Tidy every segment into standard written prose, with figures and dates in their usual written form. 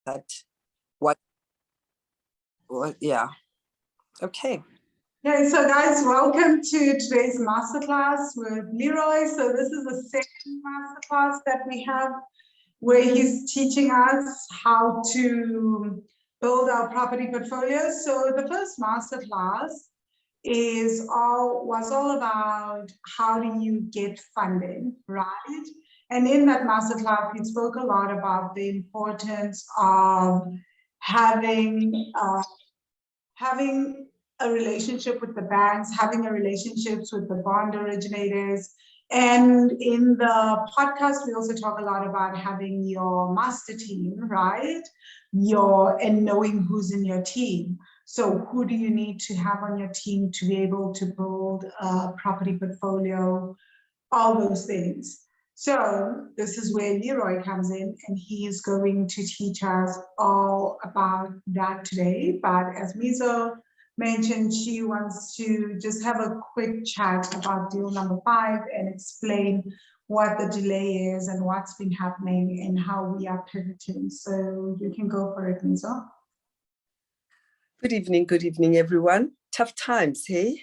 that what yeah. Okay. Okay, so guys, welcome to today's masterclass with Leroy. So this is the second masterclass that we have where he's teaching us how to build our property portfolio. So the first masterclass was all about how do you get funding, right? And in that masterclass, we spoke a lot about the importance of having a relationship with the banks, having a relationships with the bond originators. And in the podcast, we also talk a lot about having your master team, right? And knowing who's in your team. So who do you need to have on your team to be able to build a property portfolio, all those things. So this is where Leroy comes in, and he is going to teach us all about that today. But as Mizo mentioned, she wants to just have a quick chat about deal number 5 and explain what the delay is and what's been happening and how we are pivoting. So you can go for it, Mizo. Good evening, everyone. Tough times, hey?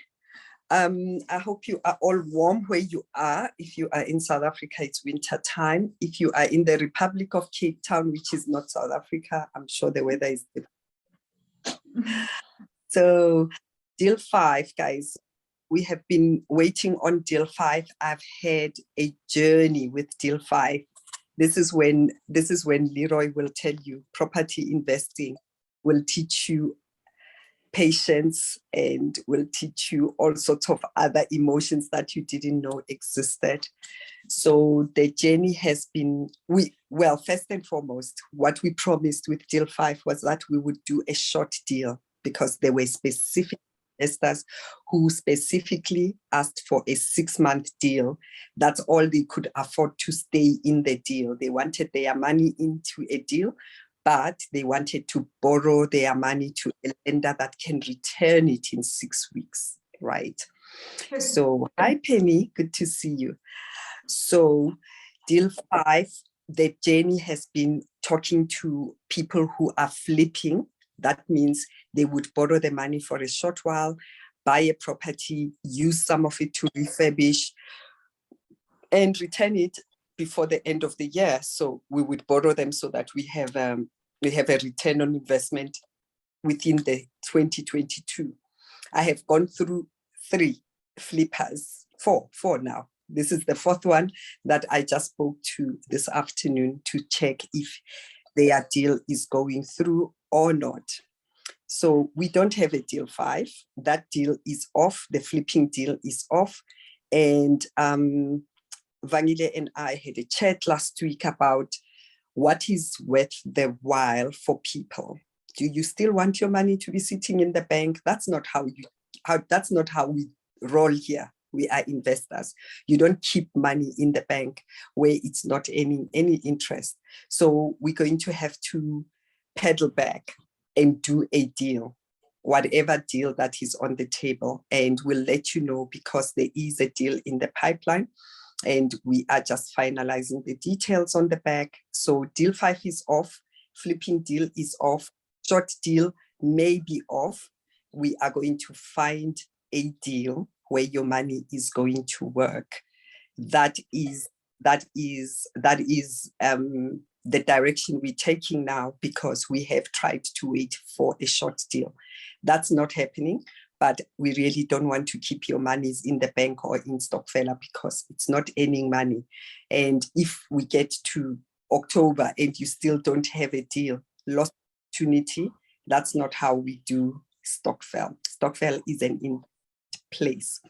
I hope you are all warm where you are. If you are in South Africa, it's winter time. If you are in the Republic of Cape Town, which is not South Africa, I'm sure the weather is different. So deal 5, guys, we have been waiting on deal 5. I've had a journey with deal 5. This is when Leroy will tell you property investing will teach you patience and will teach you all sorts of other emotions that you didn't know existed. So the journey has been, first and foremost, what we promised with deal 5 was that we would do a short deal because there were specific investors who specifically asked for a 6-month deal. That's all they could afford to stay in the deal. They wanted their money into a deal, but they wanted to borrow their money to a lender that can return it in 6 weeks, right? So, hi Penny, good to see you. So, deal 5, the journey has been talking to people who are flipping. That means they would borrow the money for a short while, buy a property, use some of it to refurbish, and return it before the end of the year. So we would borrow them so that we have a return on investment within the 2022. I have gone through 3 flippers, 4 now. This is the 4th one that I just spoke to this afternoon to check if their deal is going through or not. So we don't have a deal 5. That deal is off. The flipping deal is off. And Vangile and I had a chat last week about what is worth the while for people. Do you still want your money to be sitting in the bank? That's not how we roll here. We are investors. You don't keep money in the bank where it's not any interest. So we're going to have to pedal back and do a deal, whatever deal that is on the table. And we'll let you know because there is a deal in the pipeline. And we are just finalizing the details on the back. So deal 5 is off, flipping deal is off, short deal may be off. We are going to find a deal where your money is going to work. That is the direction we're taking now because we have tried to wait for a short deal. That's not happening. But we really don't want to keep your monies in the bank or in Stockfella because it's not earning money. And if we get to October and you still don't have a deal, lost opportunity, that's not how we do Stockfell. Stockfell is an in place.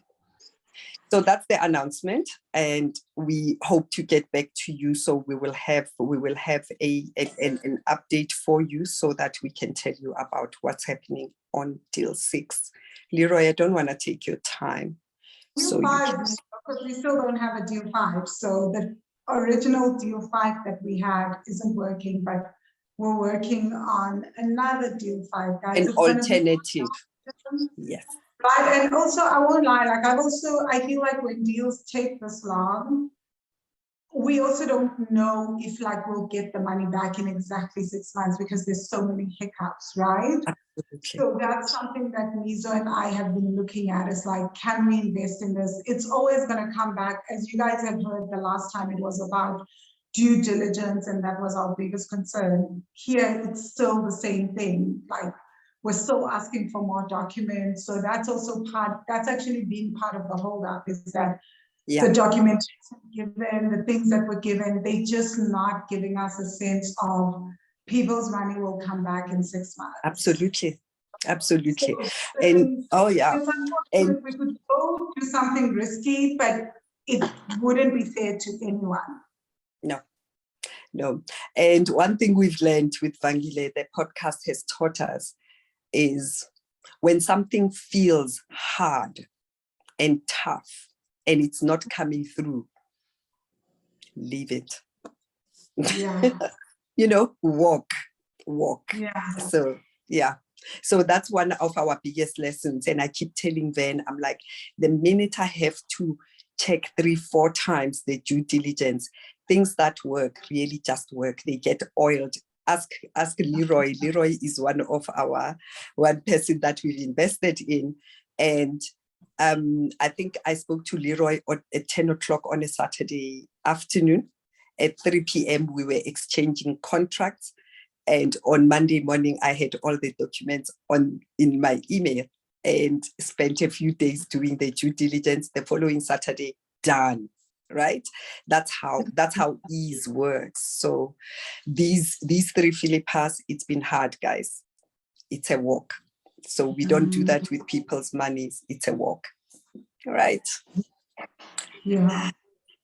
So that's the announcement, and we hope to get back to you. So we will have an update for you so that we can tell you about what's happening on deal 6. Leroy, I don't want to take your time. Deal 5, because we still don't have a deal 5. So the original deal 5 that we had isn't working, but we're working on another deal 5, guys. An alternative. Yes. Right, and also I won't lie, I feel like when deals take this long, we also don't know if like we'll get the money back in exactly 6 months because there's so many hiccups, right? Absolutely. So that's something that Mizo and I have been looking at, is like, can we invest in this? It's always going to come back. As you guys have heard the last time, it was about due diligence, and that was our biggest concern. Here, it's still the same thing. Like, we're still asking for more documents. So that's also that's actually been part of the holdup, is that the documentation given, the things that were given, they just not giving us a sense of people's money will come back in 6 months. Absolutely. Absolutely. So, And oh yeah. It's unfortunate. We could go do something risky, but it wouldn't be fair to anyone. No. And one thing we've learned with Vangile, the podcast has taught us, is when something feels hard and tough and it's not coming through, leave it. Yeah. Walk. Yeah. So yeah. So that's one of our biggest lessons. And I keep telling Van, I'm like, the minute I have to check 3-4 times the due diligence, things that work really just work. They get oiled. Ask Leroy. Leroy is one person that we've invested in. And I think I spoke to Leroy at 10 o'clock on a Saturday afternoon. At 3 p.m., we were exchanging contracts. And on Monday morning, I had all the documents in my email and spent a few days doing the due diligence. The following Saturday, done. Right? That's how ease works. So these 3 Philippas, it's been hard, guys. It's a walk. So we don't do that with people's monies. It's a walk. Right? Yeah.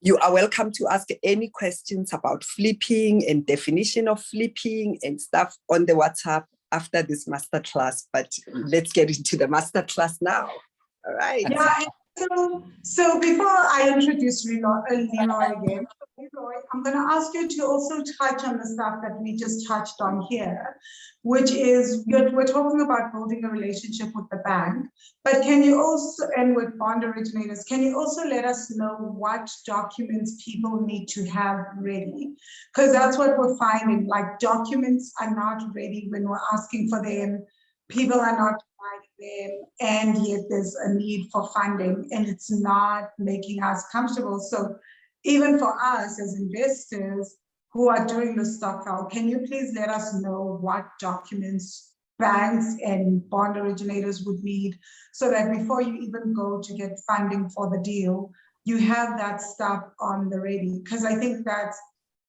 You are welcome to ask any questions about flipping and definition of flipping and stuff on the WhatsApp after this masterclass. But let's get into the masterclass now. All right. Yeah. So before I introduce Leroy again, Leroy, I'm going to ask you to also touch on the stuff that we just touched on here, which is we're talking about building a relationship with the bank, but can you also, and with bond originators, can you also let us know what documents people need to have ready? Because that's what we're finding, like documents are not ready when we're asking for them. People are not providing them, and yet there's a need for funding, and it's not making us comfortable. So even for us as investors who are doing the stock out, can you please let us know what documents banks and bond originators would need, so that before you even go to get funding for the deal, you have that stuff on the ready? Because I think that's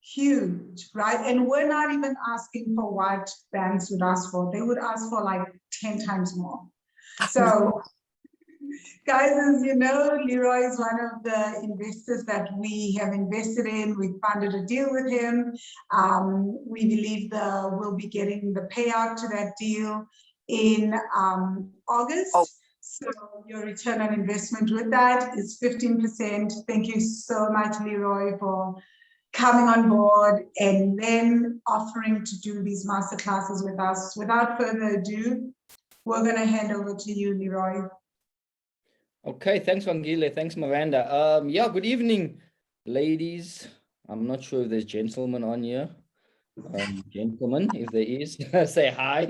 huge, right? And we're not even asking for what banks would ask for. They would ask for like 10 times more. So guys, as you know, Leroy is one of the investors that we have invested in. We funded a deal with him. We believe we'll be getting the payout to that deal in August. Oh. So your return on investment with that is 15%. Thank you so much, Leroy, for coming on board and then offering to do these masterclasses with us. Without further ado, we're going to hand over to you, Leroy. Okay, thanks, Vangile. Thanks, Miranda. Yeah, good evening, ladies. I'm not sure if there's gentlemen on here. Gentlemen, if there is, say hi.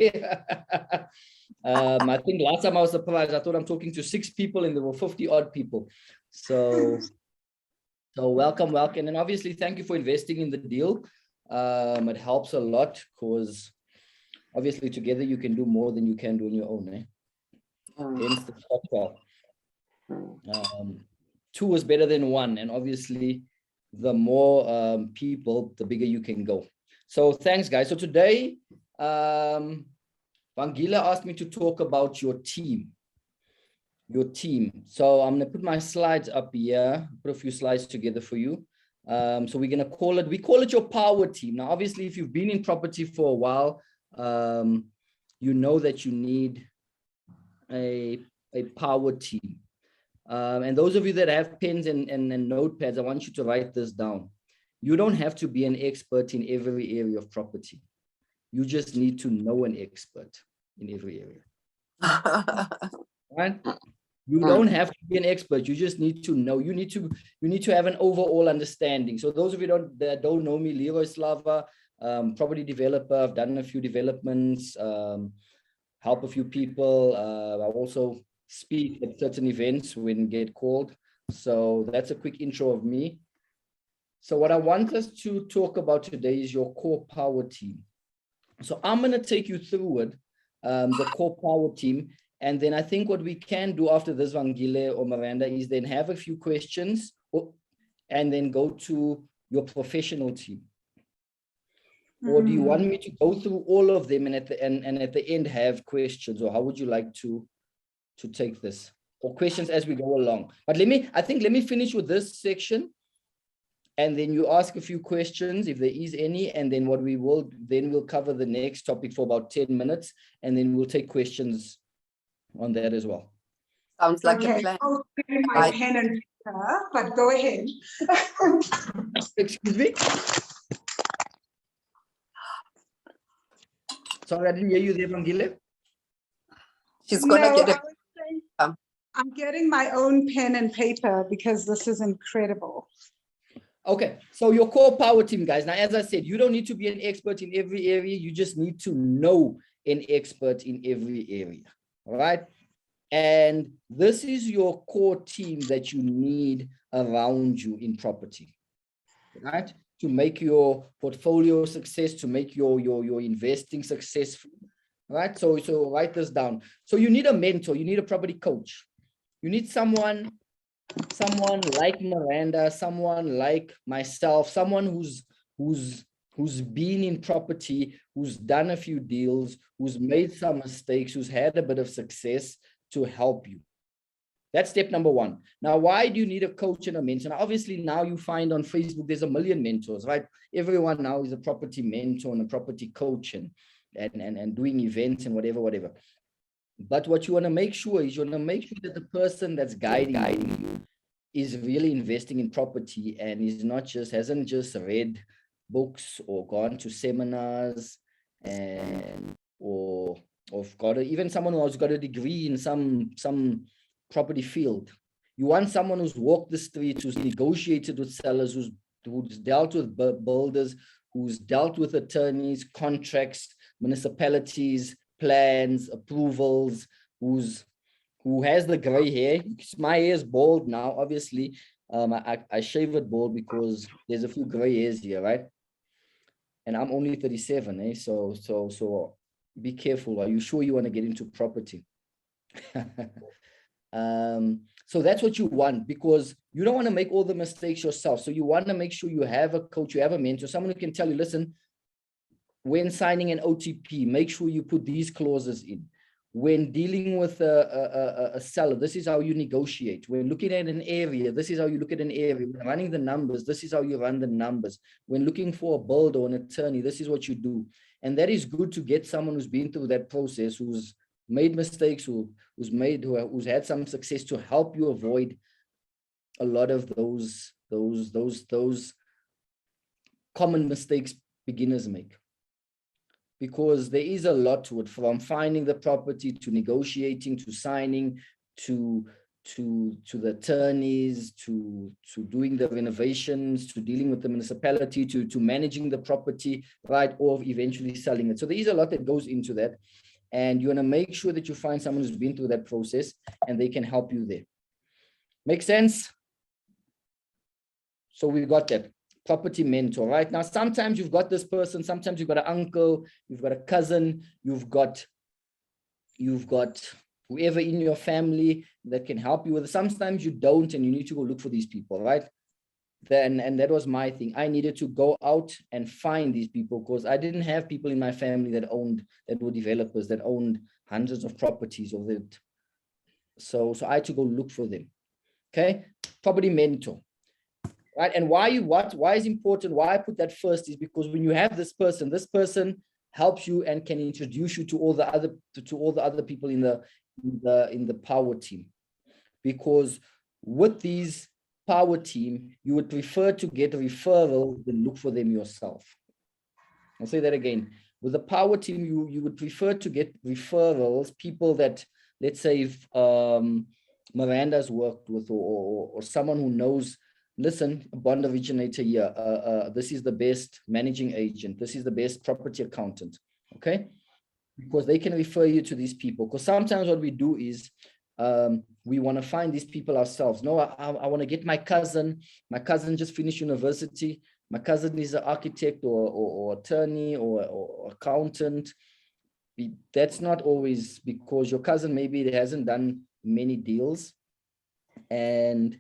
I think last time I was surprised. I thought I'm talking to 6 people and there were 50 odd people. So welcome. And obviously, thank you for investing in the deal. It helps a lot because obviously together you can do more than you can do on your own. Hence the stock. 2 is better than 1, and obviously the more people, the bigger you can go. So thanks, guys. So today Vangila asked me to talk about your team. So I'm going to put my slides up here, put a few slides together for you. So we're going to call it your power team. Now obviously if you've been in property for a while, you know that you need a power team. And those of you that have pens and notepads, I want you to write this down. You don't have to be an expert in every area of property. You just need to know an expert in every area. Right? You don't have to be an expert. You just need to know. You need to have an overall understanding. So those of you that don't know me, Leroy Slava, property developer. I've done a few developments, help a few people. I also speak at certain events when get called. So that's a quick intro of me. So what I want us to talk about today is your core power team. So I'm going to take you through it, the core power team. And then I think what we can do after this, Vangile or Miranda, is then have a few questions and then go to your professional team. Or do you want me to go through all of them and at the end have questions? Or how would you like to take this? Or questions as we go along? But let me finish with this section. And then you ask a few questions if there is any, and then we'll cover the next topic for about 10 minutes, and then we'll take questions on that as well. Sounds like a plan. I'll bring my pen and paper, but go ahead. Excuse me? Sorry, I didn't hear you there, Vangile. She's gonna get it. I'm getting my own pen and paper because this is incredible. Okay, so your core power team, guys. Now, as I said, you don't need to be an expert in every area. You just need to know an expert in every area, all right? And this is your core team that you need around you in property, right? To make your portfolio success, to make your investing successful, right? So write this down. So you need a mentor, you need a property coach. You need someone like Miranda, someone like myself, someone who's been in property, who's done a few deals, who's made some mistakes, who's had a bit of success to help you. That's step number one. Now, why do you need a coach and a mentor? Now, obviously, now you find on Facebook, there's a million mentors, right? Everyone now is a property mentor and a property coach and doing events and whatever. But what you want to make sure is that the person that's guiding you is really investing in property and hasn't just read books or gone to seminars or even someone who's got a degree in some property field. You want someone who's walked the streets, who's negotiated with sellers, who's dealt with builders, who's dealt with attorneys, contracts, municipalities, plans, approvals, who has the gray hair. My hair is bald now, obviously. I shave it bald because there's a few gray hairs here, right? And I'm only 37, So be careful. Are you sure you want to get into property? So that's what you want, because you don't want to make all the mistakes yourself. So you want to make sure you have a coach, you have a mentor, someone who can tell you, listen, when signing an OTP, make sure you put these clauses in. When dealing with a seller, this is how you negotiate. When looking at an area, this is how you look at an area. When running the numbers, this is how you run the numbers. When looking for a builder or an attorney, this is what you do. And that is good to get someone who's been through that process, who's made mistakes, who's had some success, to help you avoid a lot of those common mistakes beginners make. Because there is a lot to it, from finding the property to negotiating to signing to the attorneys to doing the renovations to dealing with the municipality to managing the property, right, or eventually selling it. So there is a lot that goes into that, and you want to make sure that you find someone who's been through that process and they can help you there. Make sense? So we've got that. Property mentor, right? Now, sometimes you've got this person, sometimes you've got an uncle, you've got a cousin, you've got whoever in your family that can help you with it. Sometimes you don't, and you need to go look for these people, right? And that was my thing. I needed to go out and find these people, because I didn't have people in my family that were developers, that owned hundreds of properties of it. So I had to go look for them. Okay, property mentor. Right. And why is important, why I put that first, is because when you have this person helps you and can introduce you to all the other people in the power team. Because with these power team, you would prefer to get a referral than look for them yourself. I'll say that again. With the power team, you would prefer to get referrals, people that, let's say, Miranda's worked with, or someone who knows, listen, a bond originator here, this is the best managing agent, this is the best property accountant, okay? Because they can refer you to these people. Because sometimes what we do is we want to find these people ourselves. No, I want to get my cousin. My cousin just finished university. My cousin is an architect or attorney or accountant. That's not always, because your cousin maybe hasn't done many deals and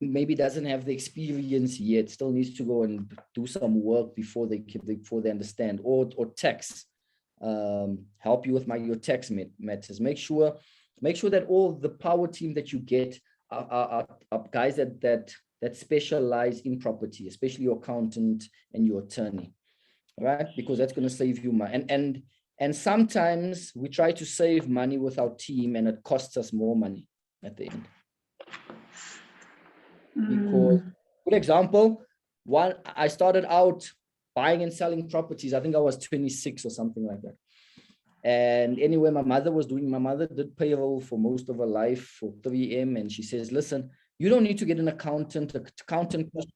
maybe doesn't have the experience yet, still needs to go and do some work before they understand, or tax, help you with your tax matters. Make sure that all the power team that you get are guys that specialize in property, especially your accountant and your attorney, right? Because that's going to save you money. And sometimes we try to save money with our team and it costs us more money at the end. Because, good example, I started out buying and selling properties. I think I was 26 or something like that. And anyway, my mother did payroll for most of her life for 3M. And she says, listen, you don't need to get an accountant. The accountant costs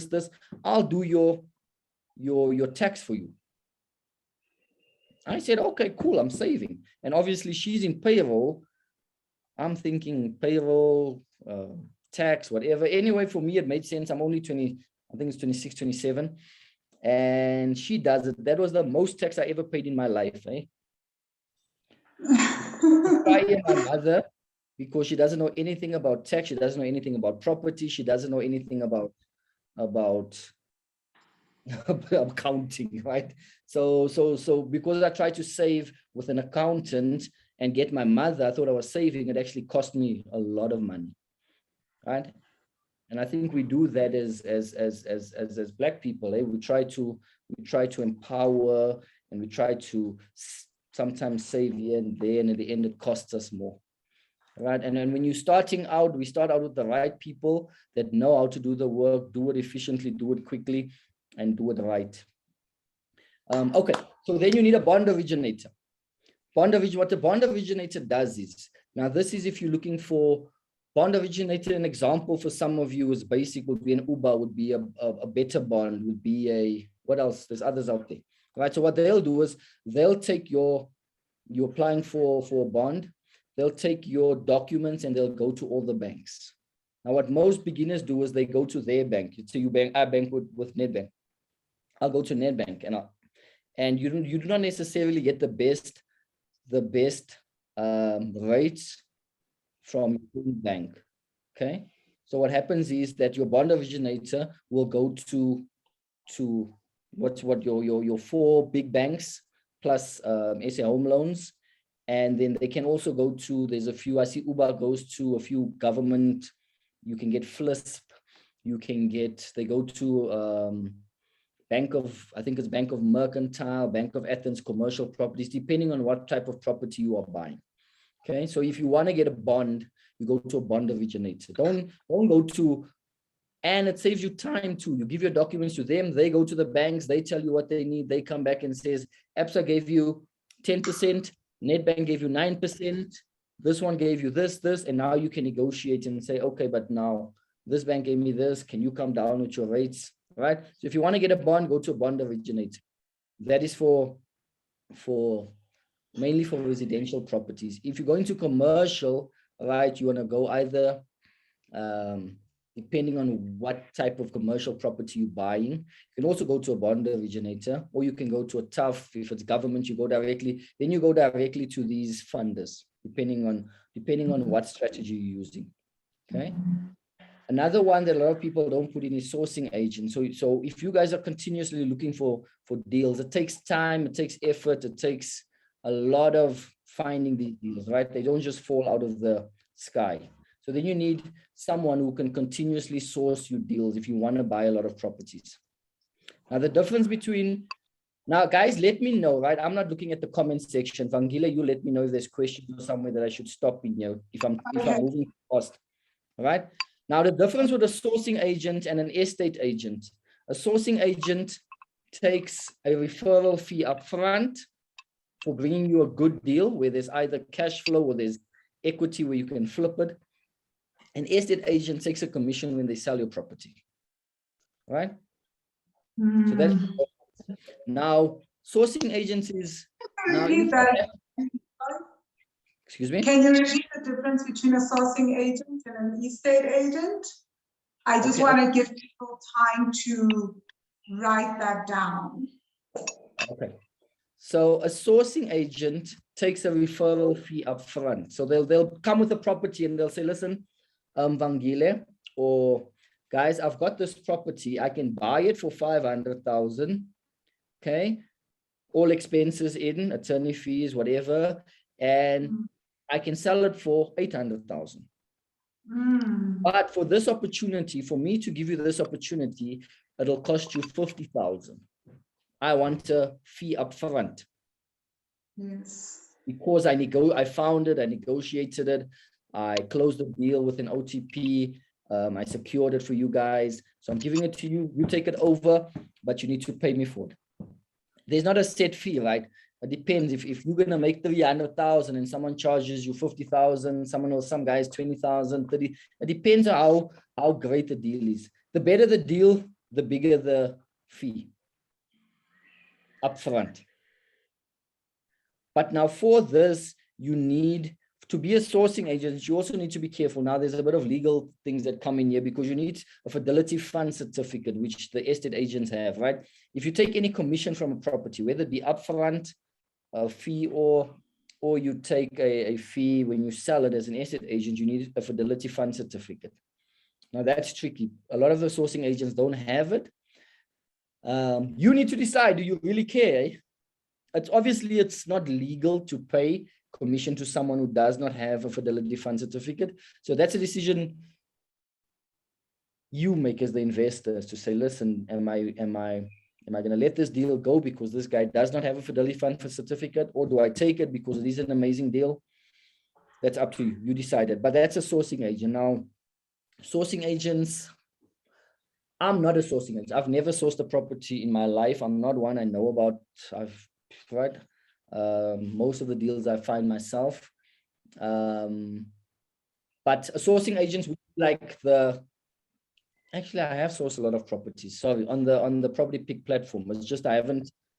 this. I'll do your tax for you. I said, okay, cool, I'm saving. And obviously she's in payroll. I'm thinking payroll, tax, whatever. Anyway, for me, it made sense. I'm only 20, I think it's 26, 27. And she does it. That was the most tax I ever paid in my life, eh? My mother, because she doesn't know anything about tax. She doesn't know anything about property. She doesn't know anything about accounting, right? So because I tried to save with an accountant and get my mother, I thought I was saving. It actually cost me a lot of money, right? And I think we do that as Black people. We try to empower, and we try to sometimes save here and there, and at the end it costs us more, right? And then when you're starting out, we start out with the right people that know how to do the work, do it efficiently, do it quickly, and do it right. Okay, so then you need a bond originator. What the bond originator does is, now this is if you're looking for bond originator, an example for some of you is basic, would be an Uber, would be a better bond, would be a, what else? There's others out there, right? So what they'll do is they'll take you're applying for a bond, they'll take your documents and they'll go to all the banks. Now, what most beginners do is they go to their bank. So I bank with Nedbank. I'll go to Nedbank and you do not necessarily get the best rates from your bank. Okay. So what happens is that your bond originator will go to your 4 big banks plus SA Home Loans. And then they can also go to, there's a few, I see Uber goes to a few government, you can get FLISP, they go to I think it's Bank of Mercantile, Bank of Athens, commercial properties, depending on what type of property you are buying. Okay, so if you want to get a bond, you go to a bond originator. Don't go to, and it saves you time too. You give your documents to them, they go to the banks, they tell you what they need, they come back and says, ABSA gave you 10%, Nedbank gave you 9%, this one gave you this, and now you can negotiate and say, okay, but now this bank gave me this, can you come down with your rates, right? So if you want to get a bond, go to a bond originator. That is mainly for residential properties. If you're going to commercial, right, you want to go either, depending on what type of commercial property you're buying, you can also go to a bond originator, or you can go to a TAF. If it's government, you go directly to these funders, depending on what strategy you're using. Okay. Another one that a lot of people don't put in is sourcing agents. So if you guys are continuously looking for deals, it takes time, it takes effort, it takes a lot of finding these deals, right? They don't just fall out of the sky. So then you need someone who can continuously source you deals if you want to buy a lot of properties. Now, the difference between, now guys, let me know, right? I'm not looking at the comment section. Vangila, you let me know if there's questions or somewhere that I should stop in here if I'm moving fast, all right? Now, the difference with a sourcing agent and an estate agent, a sourcing agent takes a referral fee up front for bringing you a good deal where there's either cash flow or there's equity where you can flip it. An estate agent takes a commission when they sell your property, right? So that's now sourcing agencies. Now, Repeat that. excuse me. Can you repeat the difference between a sourcing agent and an estate agent? I just want to give people time to write that down. Okay. So a sourcing agent takes a referral fee up front. So they'll come with a property and they'll say, listen, Vangile, or guys, I've got this property. I can buy it for 500,000. Okay. All expenses in, attorney fees, whatever. And I can sell it for 800,000. But for this opportunity, for me to give you this opportunity, it'll cost you 50,000. I want a fee up front. Yes. Because I found it, I negotiated it, I closed the deal with an OTP, I secured it for you guys. So I'm giving it to you, you take it over, but you need to pay me for it. There's not a set fee, right? It depends. If you're gonna make 300,000 and someone charges you 50,000, some guys 20,000, 30. It depends on how great the deal is. The better the deal, the bigger the fee upfront. But now for this, you need to be a sourcing agent. You also need to be careful. Now there's a bit of legal things that come in here because you need a fidelity fund certificate, which the estate agents have, right? If you take any commission from a property, whether it be upfront, a fee, or you take a fee when you sell it as an estate agent, you need a fidelity fund certificate. Now that's tricky. A lot of the sourcing agents don't have it. You need to decide, do you really care? It's not legal to pay commission to someone who does not have a fidelity fund certificate. So that's a decision you make as the investors to say, listen, am I going to let this deal go because this guy does not have a fidelity fund certificate, or do I take it because it is an amazing deal? That's up to you. You decided. But that's a sourcing agent. Now, sourcing agents, I'm not a sourcing agent. I've never sourced a property in my life. I'm not one I know about. I've tried most of the deals I find myself. But a sourcing agent would be like actually, I have sourced a lot of properties. Sorry, on the property pick platform. It's just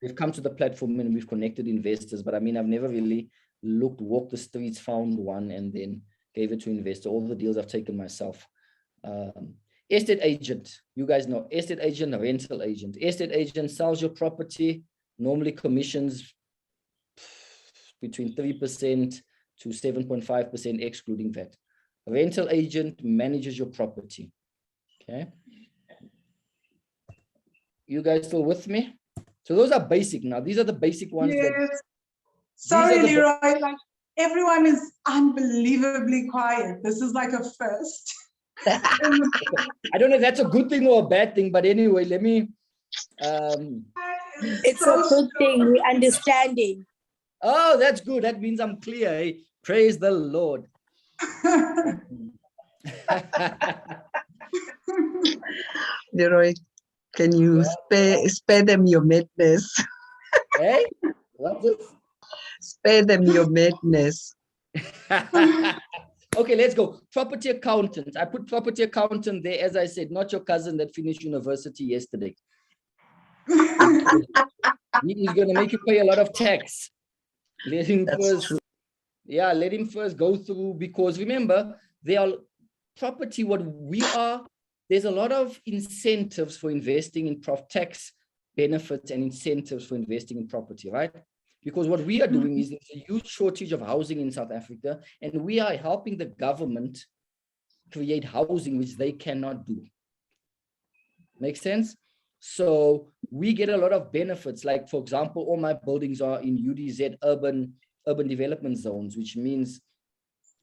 we've come to the platform and we've connected investors, but I mean, I've never really walked the streets, found one, and then gave it to investor. All the deals I've taken myself. Estate agent, you guys know, estate agent, rental agent. Estate agent sells your property, normally commissions between 3% to 7.5% excluding VAT. Rental agent manages your property. Okay. You guys still with me? So those are basic now. These are the basic ones. Yes. Sorry, Leroy, like everyone is unbelievably quiet. This is like a first. I don't know if that's a good thing or a bad thing, but anyway, let me. It's a good thing, we understanding. Oh, that's good. That means I'm clear. Eh? Praise the Lord. Leroy, can you spare them your madness? Hey, what's this? Spare them your madness. Okay, let's go. Property accountant. I put property accountant there, as I said, not your cousin that finished university yesterday. He's going to make you pay a lot of tax. Let him let him first go through, because remember, they are property, there's a lot of incentives for investing in tax benefits and incentives for investing in property, right? Because what we are doing is there's a huge shortage of housing in South Africa, and we are helping the government create housing which they cannot do. Make sense? So we get a lot of benefits. Like, for example, all my buildings are in UDZ, urban development zones, which means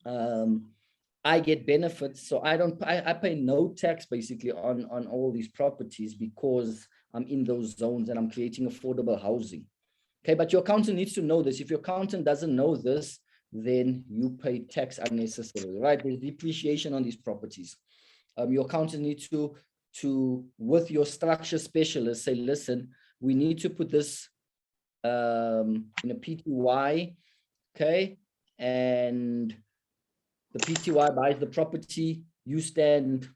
I get benefits. So I pay no tax basically on all these properties because I'm in those zones and I'm creating affordable housing. Okay, but your accountant needs to know this. If your accountant doesn't know this, then you pay tax unnecessarily, right? There's depreciation on these properties. Your accountant needs to, with your structure specialist, say, listen, we need to put this in a PTY, okay? And The PTY buys the property, you stand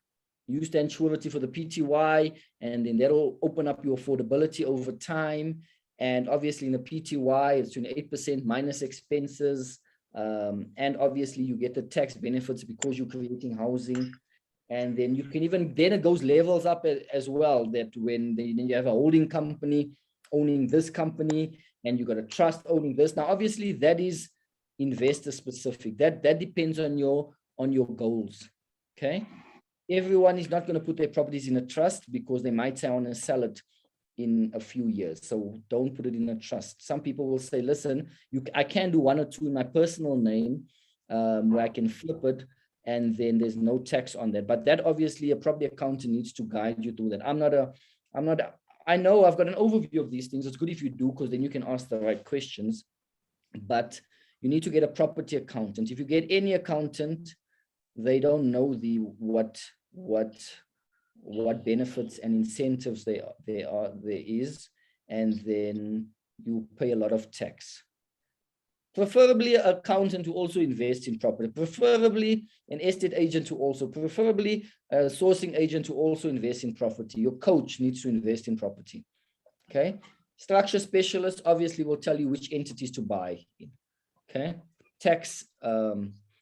surety for the PTY, and then that'll open up your affordability over time. And obviously in the PTY, it's 28% minus expenses. And obviously you get the tax benefits because you're creating housing. And then you can even, then it goes levels up as well, that when you have a holding company owning this company, and you got a trust owning this. Now, obviously that is investor specific. That depends on your goals. Okay. Everyone is not going to put their properties in a trust because they might say I want to sell it in a few years. So don't put it in a trust. Some people will say, listen, I can do 1 or 2 in my personal name, where I can flip it, and then there's no tax on that. But that obviously a property accountant needs to guide you through that. I know I've got an overview of these things. It's good if you do, because then you can ask the right questions. But you need to get a property accountant. If you get any accountant, they don't know what benefits and incentives there is, and then you pay a lot of tax. Preferably an accountant who also invests in property, preferably an estate agent who also, preferably a sourcing agent who also invests in property. Your coach needs to invest in property. Okay. Structure specialist obviously will tell you which entities to buy in. Okay. Tax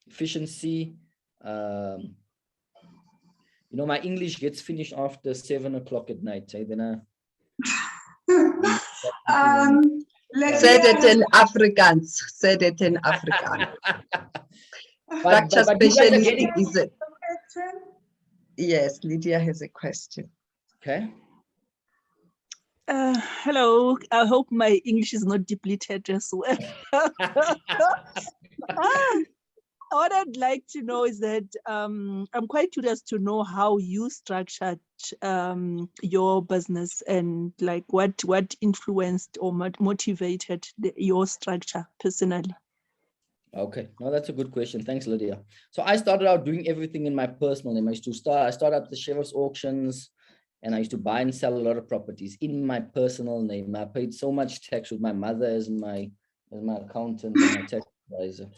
efficiency. My English gets finished after 7 o'clock at night. Then Said it in Afrikaans. Said it in Afrikaans. Structure specialist is it? Yes, Lydia has a question. Okay. Hello. I hope my English is not depleted as well. What I'd like to know is that I'm quite curious to know how you structured your business, and like what influenced or motivated your structure personally. Okay, no, that's a good question. Thanks, Lydia. So I started out doing everything in my personal name. I started up the sheriff's auctions, and I used to buy and sell a lot of properties in my personal name. I paid so much tax with my mother as my accountant and my tax advisor.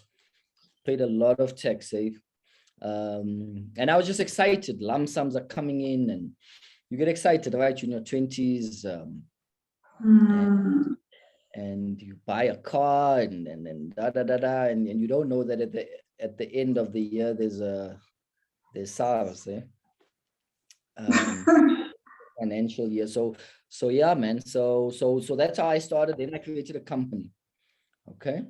Paid a lot of tax, and I was just excited. Lump sums are coming in, and you get excited, right? In your 20s, and you buy a car, and and you don't know that at the end of the year there's SARS, financial year. So yeah, man. So that's how I started. Then I created a company. Okay.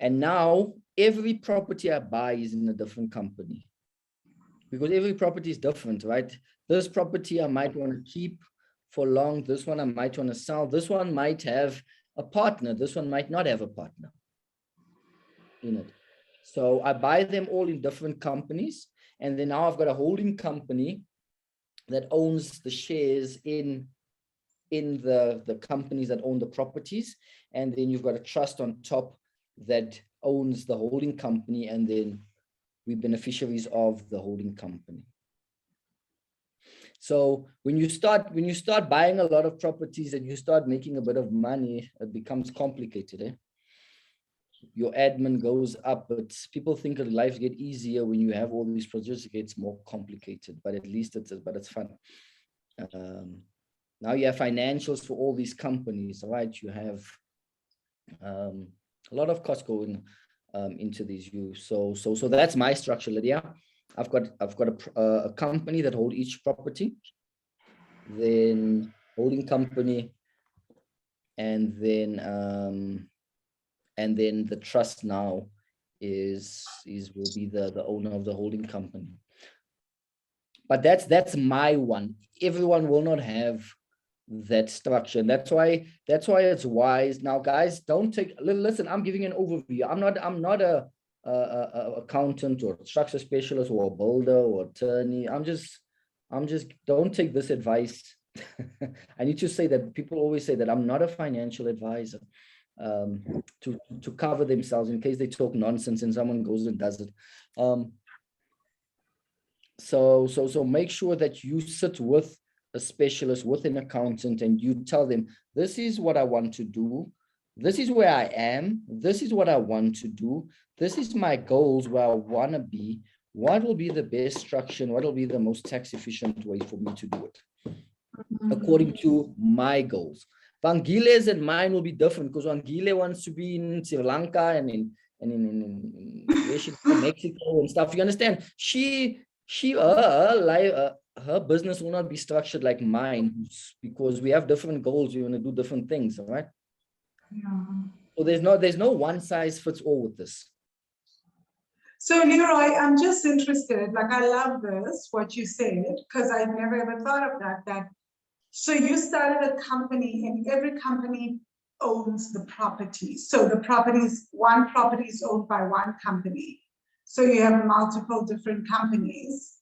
And now every property I buy is in a different company, because every property is different, right? This property I might want to keep for long. This one I might want to sell. This one might have a partner. This one might not have a partner in it. So I buy them all in different companies. And then now I've got a holding company that owns the shares in the companies that own the properties. And then you've got a trust on top that owns the holding company, and then we're beneficiaries of the holding company. So when you start buying a lot of properties and you start making a bit of money, it becomes complicated. Your admin goes up, but people think that life get easier when you have all these projects. It gets more complicated, but at least it's fun. Now you have financials for all these companies, right? You have a lot of costs going into these views. So that's my structure, Lydia. I've got a company that hold each property, then holding company, and then the trust now will be the owner of the holding company. But that's my one. Everyone will not have that structure, and that's why it's wise. Now, guys, listen. I'm giving an overview. I'm not a accountant or structure specialist or a builder or attorney. I'm just don't take this advice. I need to say that people always say that I'm not a financial advisor, to cover themselves in case they talk nonsense and someone goes and does it. So make sure that you sit with a specialist, with an accountant, and you tell them, this is what I want to do. this is where I am. This is what I want to do. This is my goals where I want to be. What will be the best structure and what will be the most tax efficient way for me to do it according to my goals. Vangile's and mine will be different because Vangile wants to be in Sri Lanka and in Mexico and stuff. You understand? Her business will not be structured like mine because we have different goals. We want to do different things, all right? Yeah. So there's no one size fits all with this. So Leroy, I'm just interested, like I love this, what you said, because I've never ever thought of that. So you started a company and every company owns the property. So one property is owned by one company. So you have multiple different companies.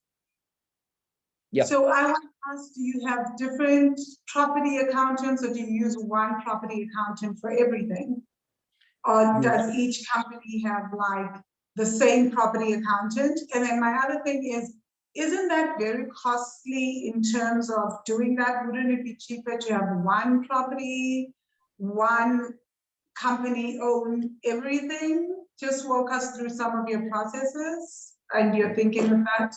Yeah. So I want to ask, do you have different property accountants or do you use one property accountant for everything? Or does each company have like the same property accountant? And then my other thing is, isn't that very costly in terms of doing that? Wouldn't it be cheaper to have one property, one company own everything? Just walk us through some of your processes and your thinking with that.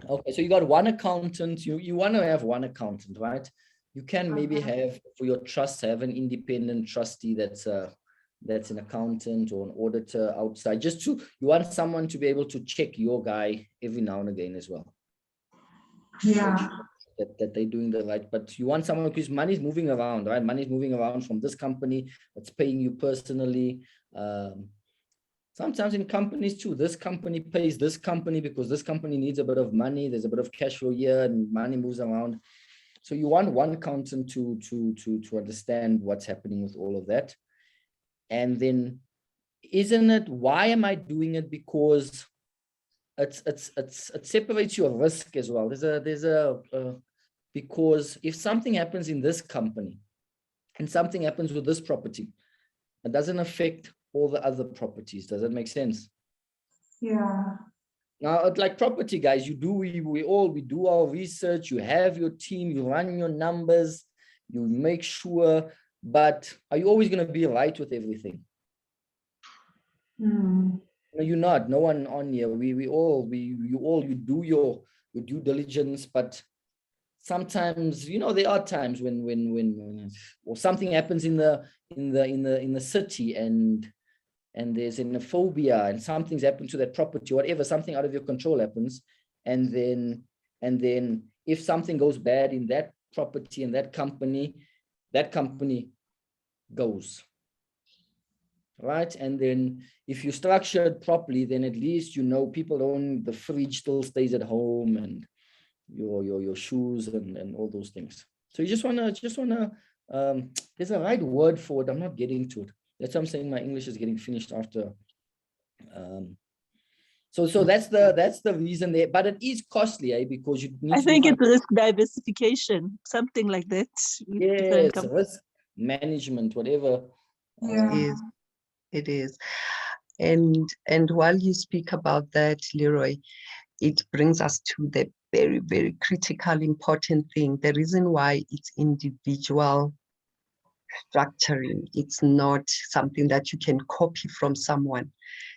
Okay, so you got one accountant. You want to have one accountant, right? You can maybe have for your trust have an independent trustee that's an accountant or an auditor outside. You want someone to be able to check your guy every now and again as well. Yeah. That they're doing the right, but you want someone because money is moving around, right? Money is moving around from this company that's paying you personally. Sometimes in companies too, this company pays this company because this company needs a bit of money. There's a bit of cash flow here and money moves around. So you want one accountant to understand what's happening with all of that. And then why am I doing it? Because it separates your risk as well. Because if something happens in this company and something happens with this property, it doesn't affect all the other properties. Does that make sense? Yeah. Now, like property guys, we do our research, you have your team, you run your numbers, you make sure, but are you always going to be right with everything? Mm. No, you're not. No one on here. You do your due diligence, but sometimes, there are times when or something happens in the city and there's xenophobia and something's happened to that property, whatever, something out of your control happens. And then if something goes bad in that property and that company goes. Right. And then if you structure it properly, then at least, the fridge still stays at home and your shoes and all those things. So you just wanna there's a right word for it. I'm not getting to it. That's what I'm saying. My English is getting finished after. So that's the reason there, but it is costly, because you need I to think it's risk diversification, something like that. yes, risk management, whatever. Yeah. It is. And while you speak about that, Leroy, it brings us to the very, very critical, important thing. The reason why it's individual structuring, it's not something that you can copy from someone.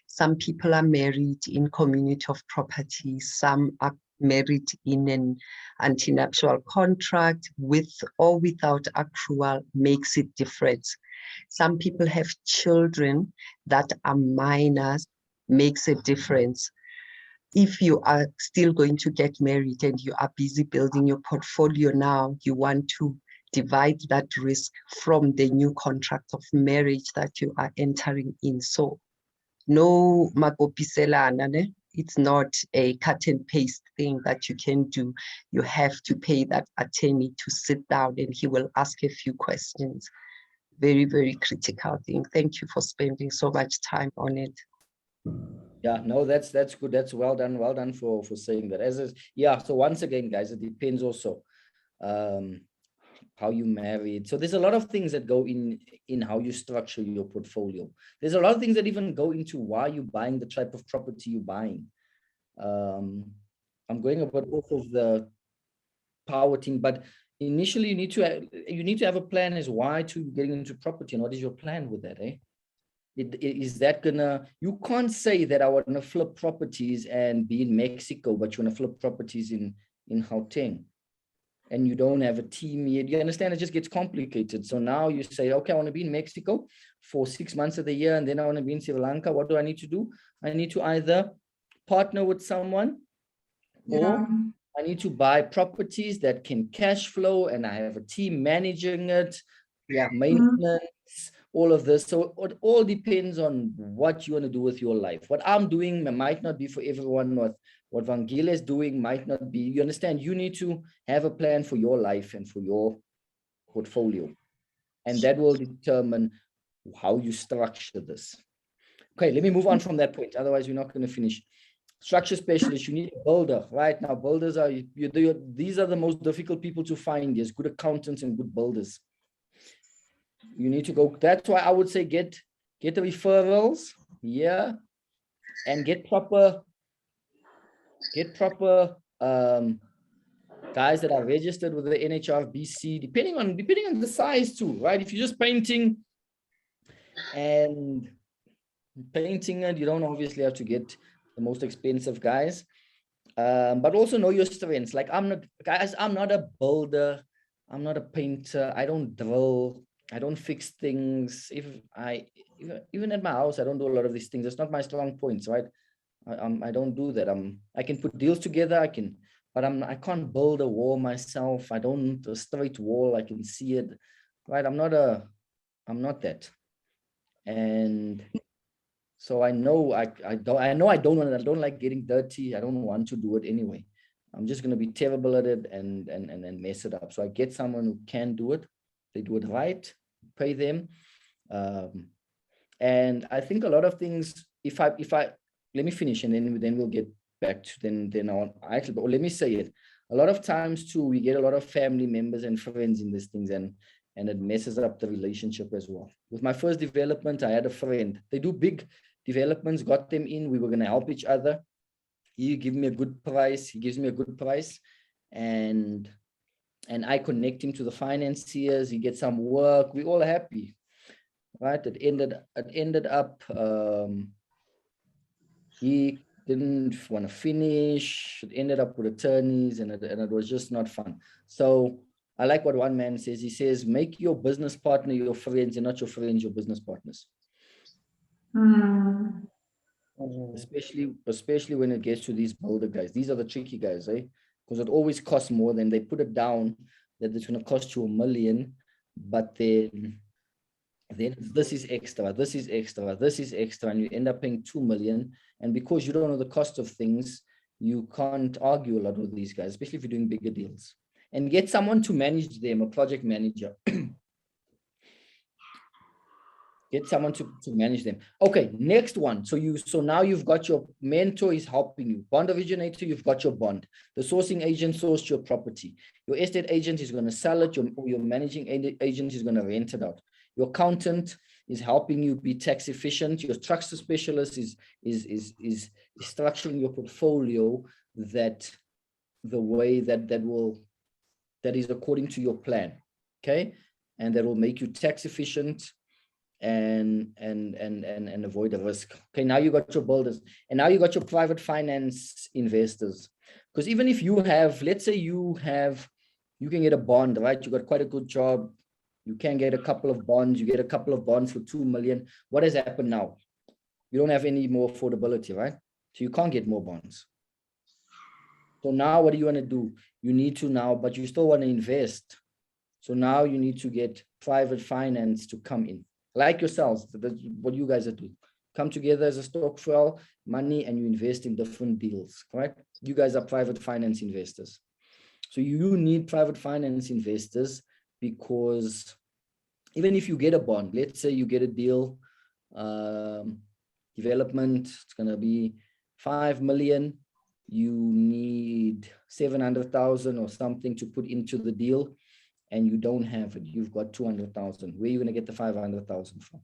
Some people are married in community of property. Some are married in an antenuptial contract with or without accrual, makes it different. Some people have children that are minors, makes a difference. If you are still going to get married and you are busy building your portfolio now, you want to divide that risk from the new contract of marriage that you are entering in. So no magopiselana, it's not a cut and paste thing that you can do. You have to pay that attorney to sit down and he will ask a few questions. Very, very critical thing. Thank you for spending so much time on it. Yeah, no, that's good. That's well done for saying that. So once again, guys, it depends also how you married. So there's a lot of things that go in how you structure your portfolio. There's a lot of things that even go into why you're buying the type of property you're buying. I'm going a bit off of the power team, but initially you need to have a plan as why to getting into property, and what is your plan with that, eh? Is that gonna, you can't say that I want to flip properties and be in Mexico, but you want to flip properties in Gauteng, and you don't have a team yet. You understand? It just gets complicated. So now you say, okay, I want to be in Mexico for 6 months of the year, and then I want to be in Sri Lanka. What do I need to do? I need to either partner with someone, or I need to buy properties that can cash flow, and I have a team managing it. Yeah, maintenance, all of this. So it all depends on what you want to do with your life. What I'm doing might not be for everyone. What Vangile is doing might not be. You understand? You need to have a plan for your life and for your portfolio. And that will determine how you structure this. Okay, let me move on from that point. Otherwise, we're not going to finish. Structure specialist, you need a builder. Right now, builders are, these are the most difficult people to find. There's good accountants and good builders. You need to go. That's why I would say get the referrals, yeah, and get proper guys that are registered with the NHRBC, depending on the size too, right? If you're just painting it, you don't obviously have to get the most expensive guys, but also know your strengths. Like I'm not a builder, I'm not a painter, I don't drill, I don't fix things. Even at my house, I don't do a lot of these things. That's not my strong points, right? I don't do that. I can put deals together, but I can't build a wall myself. I don't a straight wall, I can see it, right? I'm not that. And so I know I don't like getting dirty. I don't want to do it anyway. I'm just going to be terrible at it and mess it up. So I get someone who can do it. They do it right, pay them. And I think a lot of things, if I let me finish and then we'll get back to then on actually, but let me say it. A lot of times too, we get a lot of family members and friends in these things, and it messes up the relationship as well. With my first development, I had a friend. They do big developments, got them in. We were going to help each other. He give me a good price. He gives me a good price. And I connect him to the financiers. He gets some work. We're all happy, right? It ended up, he didn't want to finish. It ended up with attorneys, and it was just not fun. So I like what one man says. He says, make your business partner your friends and not your friends your business partners. Especially when it gets to these builder guys. These are the tricky guys, eh? Because it always costs more. Than they put it down that it's going to cost you $1 million, but then this is extra, this is extra, this is extra, and you end up paying 2 million. And because you don't know the cost of things, you can't argue a lot with these guys, especially if you're doing bigger deals. And get someone to manage them, a project manager. Get someone to manage them. Okay, next one. So now you've got your mentor is helping you. Bond originator, you've got your bond. The sourcing agent sourced your property. Your estate agent is going to sell it. Your managing agent is going to rent it out. Your accountant is helping you be tax efficient. Your structure specialist is structuring your portfolio that the way that is according to your plan. Okay, and that will make you tax efficient and avoid the risk. Okay, now you got your builders, and now you got your private finance investors. Because even if you have, let's say you can get a bond, right? You got quite a good job. You can get a couple of bonds. You get a couple of bonds for 2 million. What has happened now? You don't have any more affordability, right? So you can't get more bonds. So now what do you want to do? You need to now, but you still want to invest. So now you need to get private finance to come in. Like yourselves, that's what you guys are doing. Come together as a stokvel, money, and you invest in different deals, right? You guys are private finance investors. So you need private finance investors, because even if you get a bond, let's say you get a deal, development, it's going to be 5 million. You need 700,000 or something to put into the deal, and you don't have it. You've got 200,000. Where are you going to get the 500,000 from?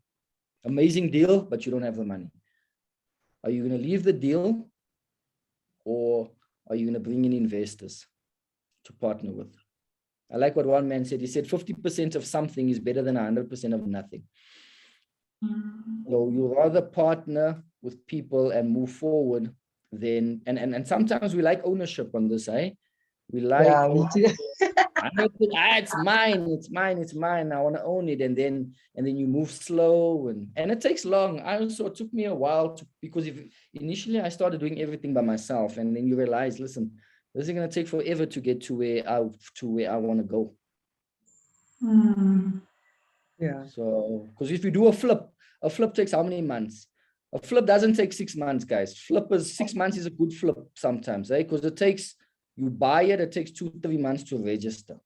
Amazing deal, but you don't have the money. Are you going to leave the deal, or are you going to bring in investors to partner with? I like what one man said. He said 50% of something is better than 100% of nothing. So you rather partner with people and move forward than, and sometimes we like ownership on this, eh? We like, Yeah, me too. it's mine, it's mine, it's mine. I want to own it. And then you move slow and it takes long. It took me a while because initially I started doing everything by myself, and then you realize, listen, this is going to take forever to get to where I want to go. Yeah. So, because if you do a flip takes how many months? A flip doesn't take 6 months, guys. 6 months is a good flip sometimes, eh? Because you buy it, it takes 2-3 months to register.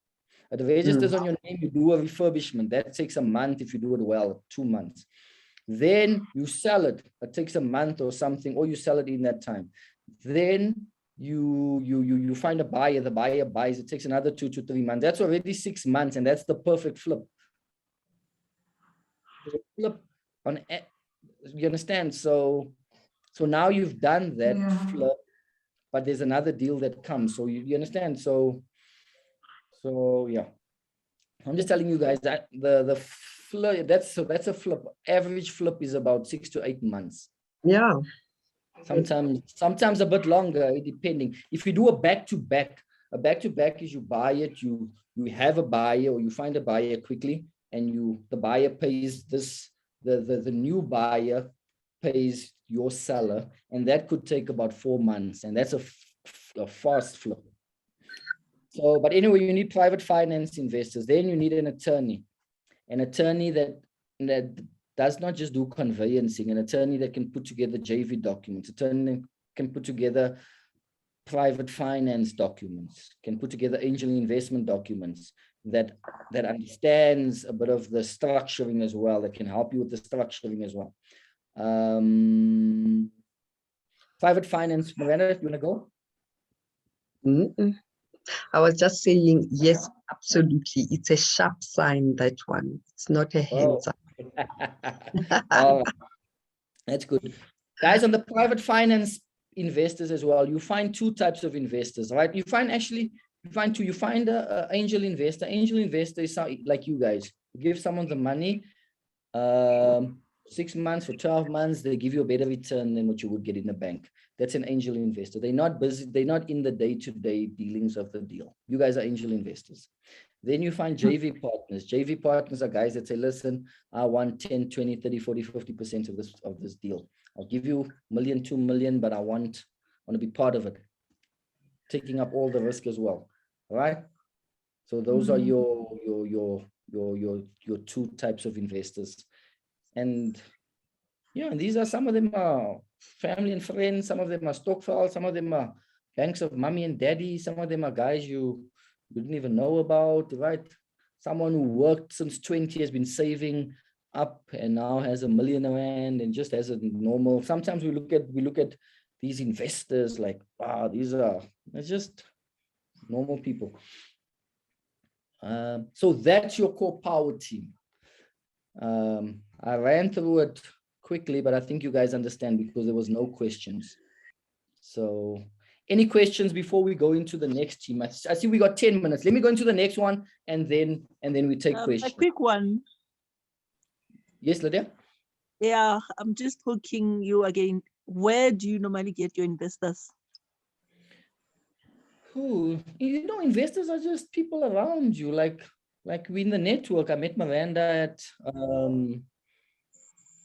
It registers on your name, you do a refurbishment. That takes a month if you do it well, 2 months. Then you sell it. It takes a month or something, or you sell it in that time. Then you find a buyer, the buyer buys, it takes another 2 to 3 months. That's already 6 months, and that's the perfect flip. Flip on, you understand? So now you've done that flip, but there's another deal that comes. So you understand? So yeah, I'm just telling you guys that the flip, that's a flip. Average flip is about 6 to 8 months. Yeah. Sometimes a bit longer, depending. If you do a back-to-back is you buy it, you have a buyer, or you find a buyer quickly, and the buyer pays this, the new buyer pays your seller, and that could take about 4 months, and that's a fast flip. So, but anyway, you need private finance investors. Then you need an attorney that does not just do conveyancing, an attorney that can put together JV documents, attorney that can put together private finance documents, can put together angel investment documents, that understands a bit of the structuring as well, that can help you with the structuring as well. Private finance, Miranda, you want to go? I was just saying, yes, absolutely. It's a sharp sign, that one. It's not a hand sign. Oh, that's good. Guys, on the private finance investors as well, you find 2 types of investors, right? You find two. You find an angel investor. Angel investor is like you guys. You give someone the money, 6 months or 12 months, they give you a better return than what you would get in the bank. That's an angel investor. They're not busy. They're not in the day-to-day dealings of the deal. You guys are angel investors. Then you find JV partners. JV partners are guys that say, listen, I want 10, 20, 30, 40, 50% of this deal. I'll give you $1 million, $2 million, but I want to be part of it, taking up all the risk as well. All right. So those are your 2 types of investors. And yeah, and these are, some of them are family and friends, some of them are stockpiles, some of them are banks of mommy and daddy, some of them are guys you didn't even know about, right? Someone who worked since 20 has been saving up and now has $1 million rand and just has a normal. Sometimes we look at these investors like, wow, they're just normal people. So that's your core power team. I ran through it quickly, but I think you guys understand because there was no questions. So any questions before we go into the next team? I see we got 10 minutes. Let me go into the next one and then we take questions. A quick one. Yes, Lydia? Yeah, I'm just hooking you again. Where do you normally get your investors? Cool. Investors are just people around you, like we in the network. I met Miranda at a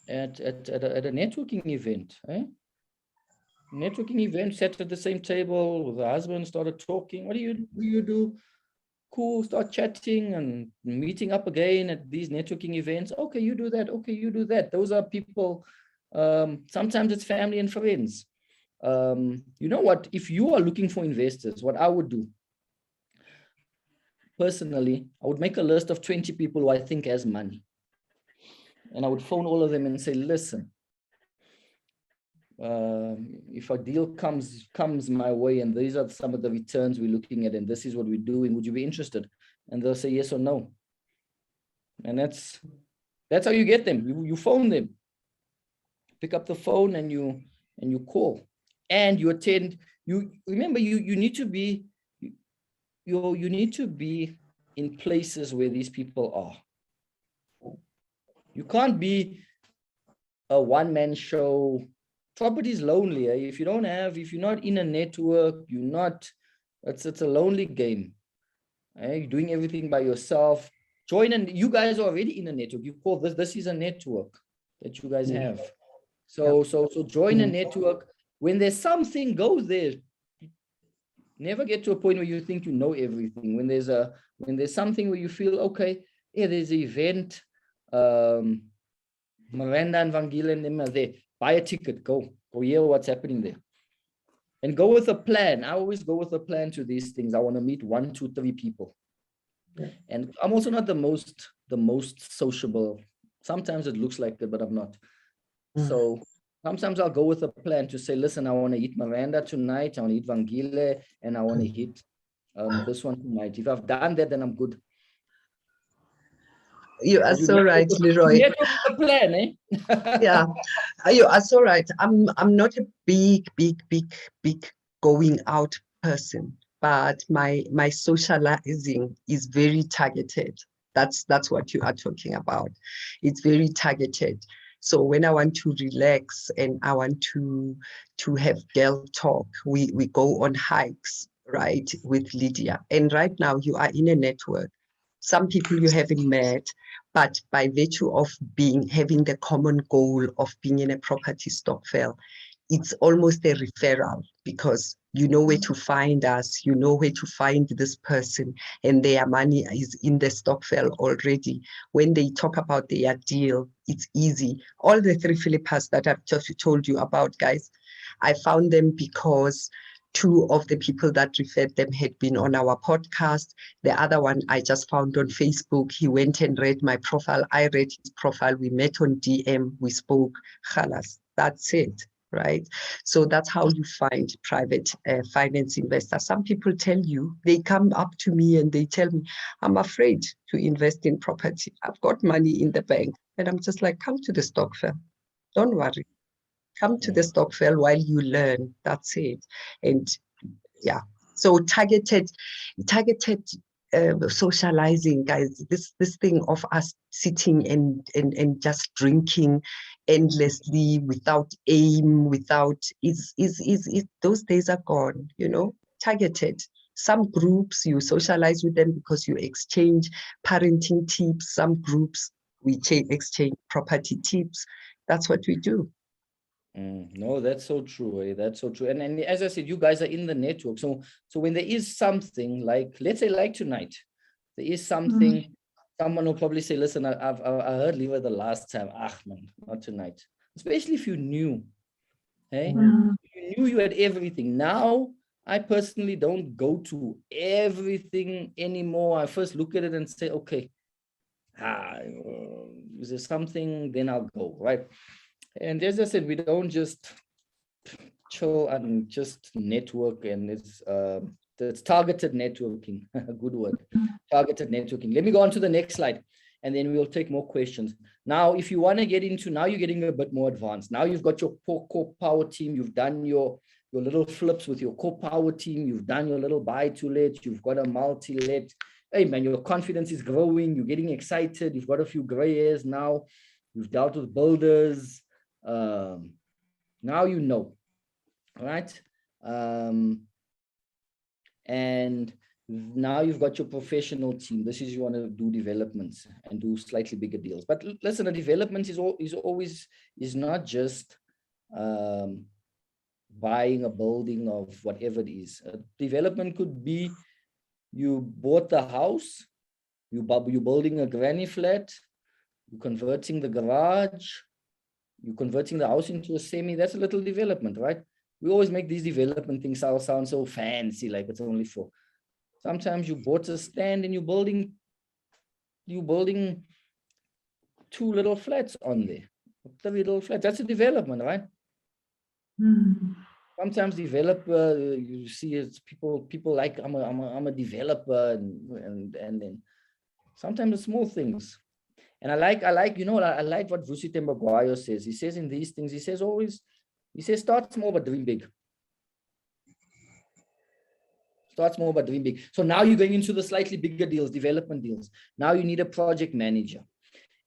networking event, networking event, sat at the same table with the husband, started talking. What do you do? Cool, start chatting and meeting up again at these networking events. Okay, you do that. Okay, you do that. Those are people. Sometimes it's family and friends. You know what? If you are looking for investors, what I would do personally, I would make a list of 20 people who I think has money. And I would phone all of them and say, listen, if a deal comes my way and these are some of the returns we're looking at and this is what we're doing, would you be interested? And they'll say yes or no. And that's how you get them. You phone them, pick up the phone and you call and you attend. You remember you need to be in places where these people are. You can't be a one-man show. Property is lonely. If you're not in a network, it's a lonely game. You're doing everything by yourself. Join, and you guys are already in a network. You call this is a network that you guys have. So join a network. When there's something, go there. Never get to a point where you think you know everything. When there's something where you feel, okay, yeah, there's an event, Miranda and Vangile and them are there. Buy a ticket, go hear what's happening there. And go with a plan. I always go with a plan to these things. I want to meet 1, 2, 3 people. Yeah. And I'm also not the most sociable. Sometimes it looks like it, but I'm not. So sometimes I'll go with a plan to say, listen, I want to eat Miranda tonight, I want to eat Vangile, and I want to hit this one tonight. If I've done that, then I'm good. You are so right, Leroy. The plan, eh? Yeah, you are so right. I'm not a big going out person, but my socializing is very targeted. That's what you are talking about. It's very targeted. So when I want to relax and I want to have girl talk, we go on hikes, right, with Lydia. And right now you are in a network. Some people you haven't met, but by virtue of having the common goal of being in a property stokvel, it's almost a referral because you know where to find us, you know where to find this person, and their money is in the stokvel already. When they talk about their deal, it's easy. All the 3 Philippas that I've just told you about, guys, I found them because 2 of the people that referred them had been on our podcast. The other one I just found on Facebook. He went and read my profile. I read his profile. We met on DM. We spoke. Khalas. That's it, right? So that's how you find private finance investors. Some people tell you, they come up to me and they tell me, I'm afraid to invest in property. I've got money in the bank. And I'm just like, come to the stokvel. Don't worry. Come to the stokvel while you learn. That's it. And yeah, so targeted socializing, guys. This thing of us sitting and just drinking endlessly without aim, those days are gone. You know, targeted. Some groups you socialize with them because you exchange parenting tips. Some groups we exchange property tips. That's what we do. No, that's so true. Eh? That's so true. And as I said, you guys are in the network. So when there is something like, let's say like tonight, there is something, someone will probably say, listen, I heard Leroy the last time. Man, not tonight. Especially if you knew. Hey? You knew you had everything. Now, I personally don't go to everything anymore. I first look at it and say, okay, is there something? Then I'll go, right? And as I said, we don't just chill and just network, and it's targeted networking. A good word, targeted networking. Let me go on to the next slide, and then we'll take more questions. Now, if you want to get into, now you're getting a bit more advanced. Now you've got your core power team. You've done your little flips with your core power team. You've done your little buy to let. You've got a multi-let. Hey, man, your confidence is growing. You're getting excited. You've got a few gray hairs now. You've dealt with builders. Now you know, right? And now you've got your professional team. This is, you want to do developments and do slightly bigger deals. But listen, a development is not just buying a building of whatever it is. A development could be you bought the house, you're building a granny flat, you're converting the garage, you're converting the house into a semi. That's a little development, right? We always make these development things sound so fancy, like it's only for. Sometimes you bought a stand and you're building 2 little flats on there, 3 little flats. That's a development, right? Sometimes developer, you see it's people like I'm a developer, and then sometimes the small things. And I like what Vusi Tembaguayo says. He says in these things, he says start small but dream big. Start small, but dream big. So now you're going into the slightly bigger deals, development deals. Now you need a project manager.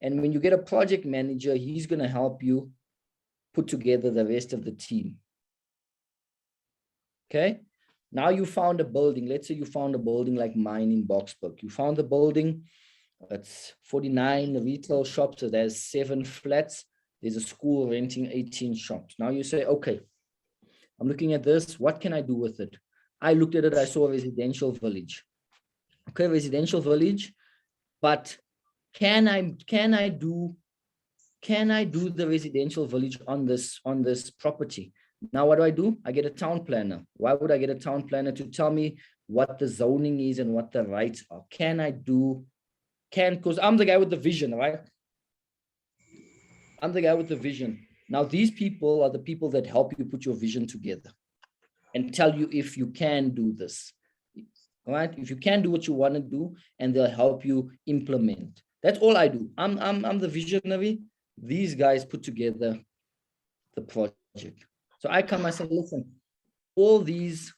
And when you get a project manager, he's going to help you put together the rest of the team. Okay. Now you found a building. Let's say you found a building like mine in Boksburg. You found the building. It's 49 retail shops. So there's 7 flats. There's a school renting 18 shops. Now you say, okay, I'm looking at this. What can I do with it? I looked at it. I saw a residential village. Okay, residential village. But can I do the residential village on this property? Now, what do? I get a town planner. Why would I get a town planner? To tell me what the zoning is and what the rights are. Because I'm the guy with the vision, right? I'm the guy with the vision. Now, these people are the people that help you put your vision together and tell you if you can do this, right? If you can do what you want to do, and they'll help you implement. That's all I do. I'm the visionary. These guys put together the project. So I come, I say, listen, all these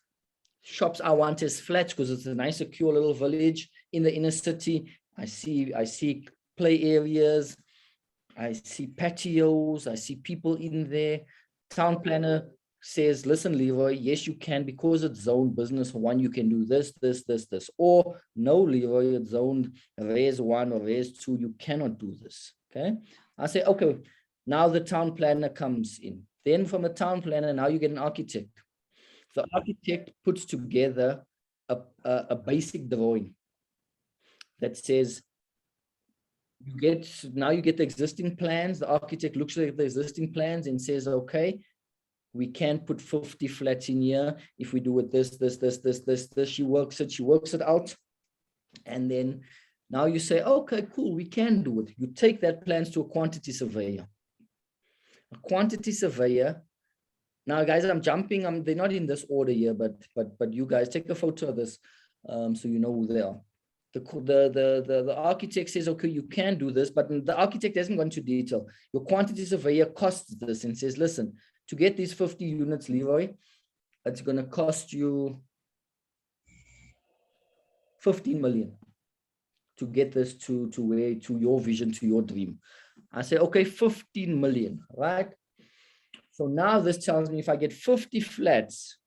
shops I want as flats because it's a nice, secure little village in the inner city. I see play areas. I see patios. I see people in there. Town planner says, listen, Leroy, yes, you can, because it's zoned business 1, you can do this. Or no, Leroy, it's zoned res 1 or res 2, you cannot do this. Okay. I say, okay, now the town planner comes in. Then from the town planner, now you get an architect. The architect puts together a basic drawing that says, you get the existing plans. The architect looks at the existing plans and says, okay, we can put 50 flats in here if we do it this. She works it out. And then now you say, okay, cool, we can do it. You take that plans to a quantity surveyor. A quantity surveyor. Now, guys, I'm jumping. They're not in this order here, but you guys take a photo of this so you know who they are. The architect says, okay, you can do this, but the architect hasn't gone into detail. Your quantity surveyor costs this and says, listen, to get these 50 units, Leroy, it's going to cost you 15 million to get this to your vision, to your dream. I say, okay, 15 million, right? So now this tells me if I get 50 flats,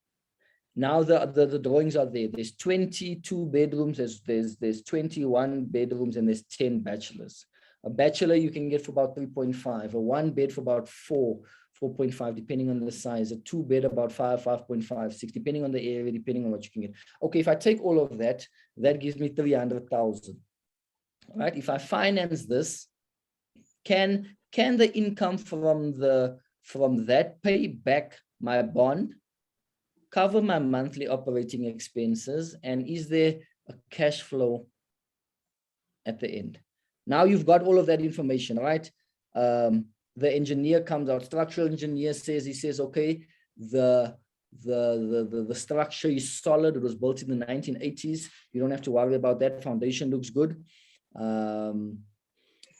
now the drawings are there. There's 22 bedrooms, there's 21 bedrooms, and there's 10 bachelors. A bachelor you can get for about 3.5, a 1 bed for about 4.5, depending on the size, a 2 bed about 5.5, 6, depending on the area, depending on what you can get. Okay, if I take all of that, that gives me 300,000. Right? If I finance this, can the income from that pay back my bond, cover my monthly operating expenses, and is there a cash flow at the end? Now you've got all of that information, right? The engineer comes out, structural engineer says, okay, the structure is solid. It was built in the 1980s. You don't have to worry about that. Foundation looks good.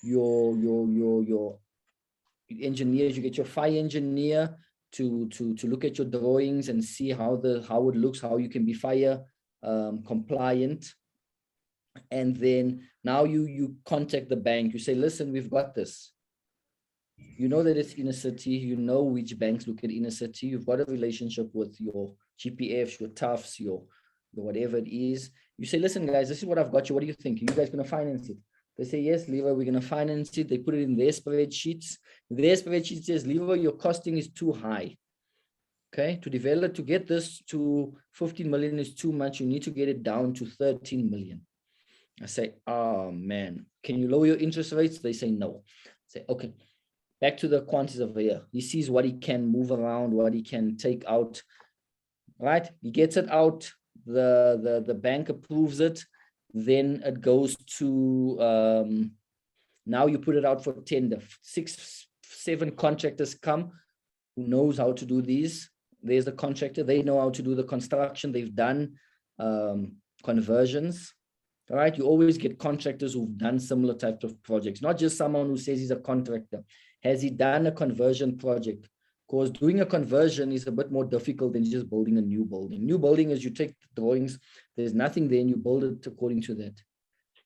Your engineers, you get your fire engineer to look at your drawings and see how it looks, how you can be fire compliant. And then now you contact the bank. You say, listen, we've got this. You know that it's inner city. You know which banks look at inner city. You've got a relationship with your GPFs, your Tufts, your whatever it is. You say, listen, guys, this is what I've got you. What do you think? Are you guys going to finance it? They say, yes, Leroy, we're going to finance it. They put it in their spreadsheets. Their spreadsheet says, Leroy, your costing is too high. Okay, to get this to 15 million is too much. You need to get it down to 13 million. I say, oh, man, can you lower your interest rates? They say, no. I say, okay, back to the quantities of here. He sees what he can move around, what he can take out, right? He gets it out. The bank approves it. Then it goes to, now you put it out for tender. 6, 7 contractors come who knows how to do these. There's the contractor. They know how to do the construction. They've done conversions. All right. You always get contractors who've done similar types of projects, not just someone who says he's a contractor. Has he done a conversion project? because doing a conversion is a bit more difficult than just building a new building. New building is you take the drawings, there's nothing there, and you build it according to that.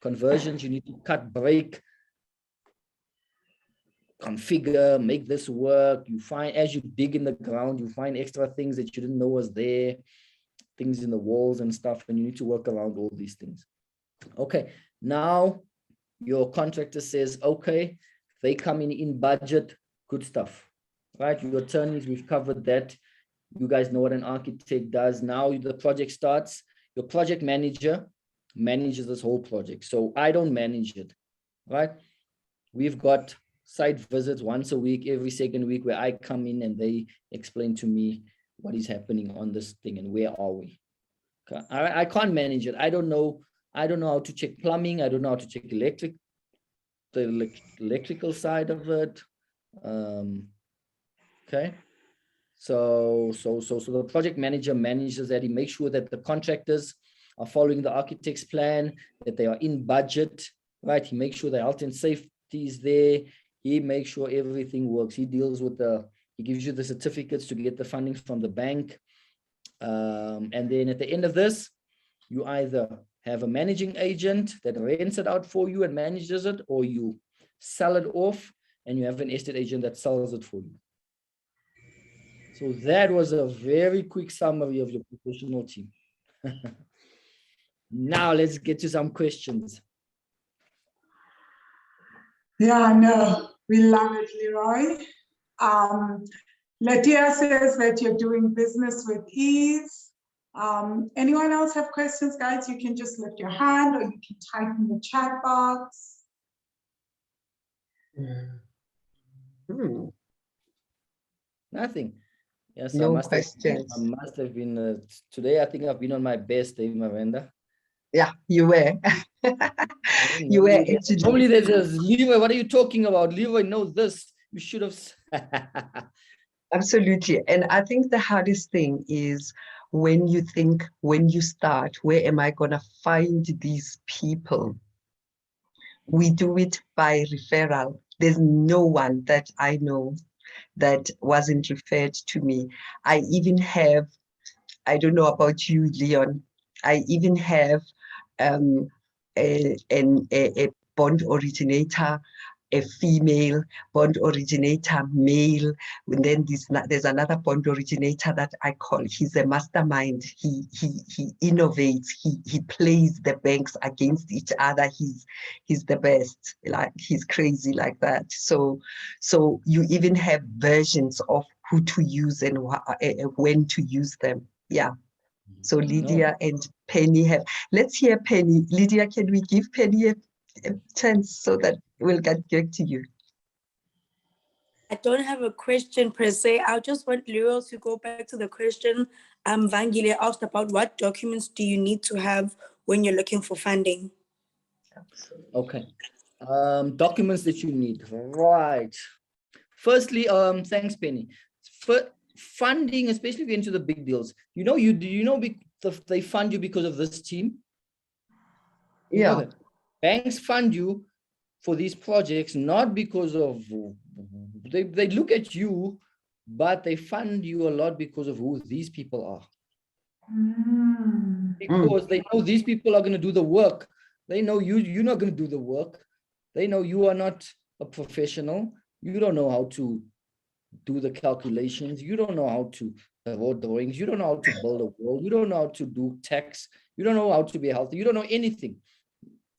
Conversions, you need to cut, break, configure, make this work. You find, as you dig in the ground, you find extra things that you didn't know was there, things in the walls and stuff, and you need to work around all these things. Okay, now your contractor says, okay, they come in budget, good stuff, right? Your attorneys, we've covered that. You guys know what an architect does. Now the project starts. Your project manager manages this whole project. So I don't manage it, right? We've got site visits once a week, every second week, where I come in and they explain to me what is happening on this thing and where are we. Okay. I can't manage it. I don't know how to check plumbing. I don't know how to check the electrical side of it. Okay. So the project manager manages that. He makes sure that the contractors are following the architect's plan, that they are in budget, right? He makes sure the health and safety is there. He makes sure everything works. He deals with he gives you the certificates to get the funding from the bank. And then at the end of this, you either have a managing agent that rents it out for you and manages it, or you sell it off and you have an estate agent that sells it for you. So that was a very quick summary of your professional team. Now let's get to some questions. Yeah, no, we love it, Leroy. Latia says that you're doing business with ease. Anyone else have questions, guys? You can just lift your hand or you can type in the chat box. Nothing. Yes, No questions. I must have been, today I think I've been on my best day, Miranda. Yeah, you were. You were actually. Normally there's Leroy, what are you talking about? Leroy knows this. You should have. Absolutely. And I think the hardest thing is when you think, when you start, where am I going to find these people? We do it by referral. There's no one that I know that wasn't referred to me. I even have, I don't know about you, Leon, I even have a bond originator, a female bond originator, male. And then there's another bond originator that I call, he's a mastermind. He innovates, he plays the banks against each other. He's the best, like he's crazy like that. So you even have versions of who to use and when to use them. Yeah. So Lydia and Penny have, let's hear Penny. Lydia, can we give Penny a chance so that we'll get back to you? I don't have a question per se. I just want Leroy to go back to the question Vangile asked about what documents do you need to have when you're looking for funding? Okay. Documents that you need, right. Firstly, thanks, Penny. For funding, especially if you're into the big deals, they fund you because of this team? Yeah. Banks fund you for these projects, not because of, they look at you, but they fund you a lot because of who these people are. Because they know these people are going to do the work. They know you're not going to do the work. They know you are not a professional. You don't know how to do the calculations. You don't know how to draw drawings. You don't know how to build a wall. You don't know how to do tax. You don't know how to be healthy. You don't know anything,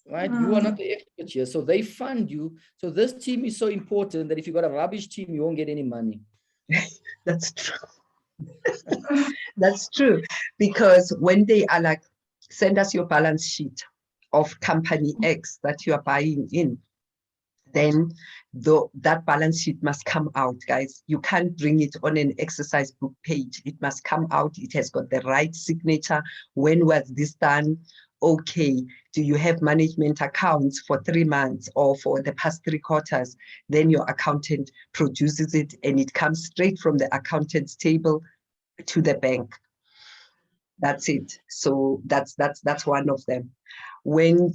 right? You are not the expert here. So they fund you. So this team is so important that if you got a rubbish team, you won't get any money. That's true. That's true. Because when they are like, send us your balance sheet of company X that you are buying in, then that balance sheet must come out, guys. You can't bring it on an exercise book page. It must come out. It has got the right signature. When was this done? Okay, do you have management accounts for 3 months or for the past 3 quarters? Then your accountant produces it and it comes straight from the accountant's table to the bank. That's it. So that's one of them. When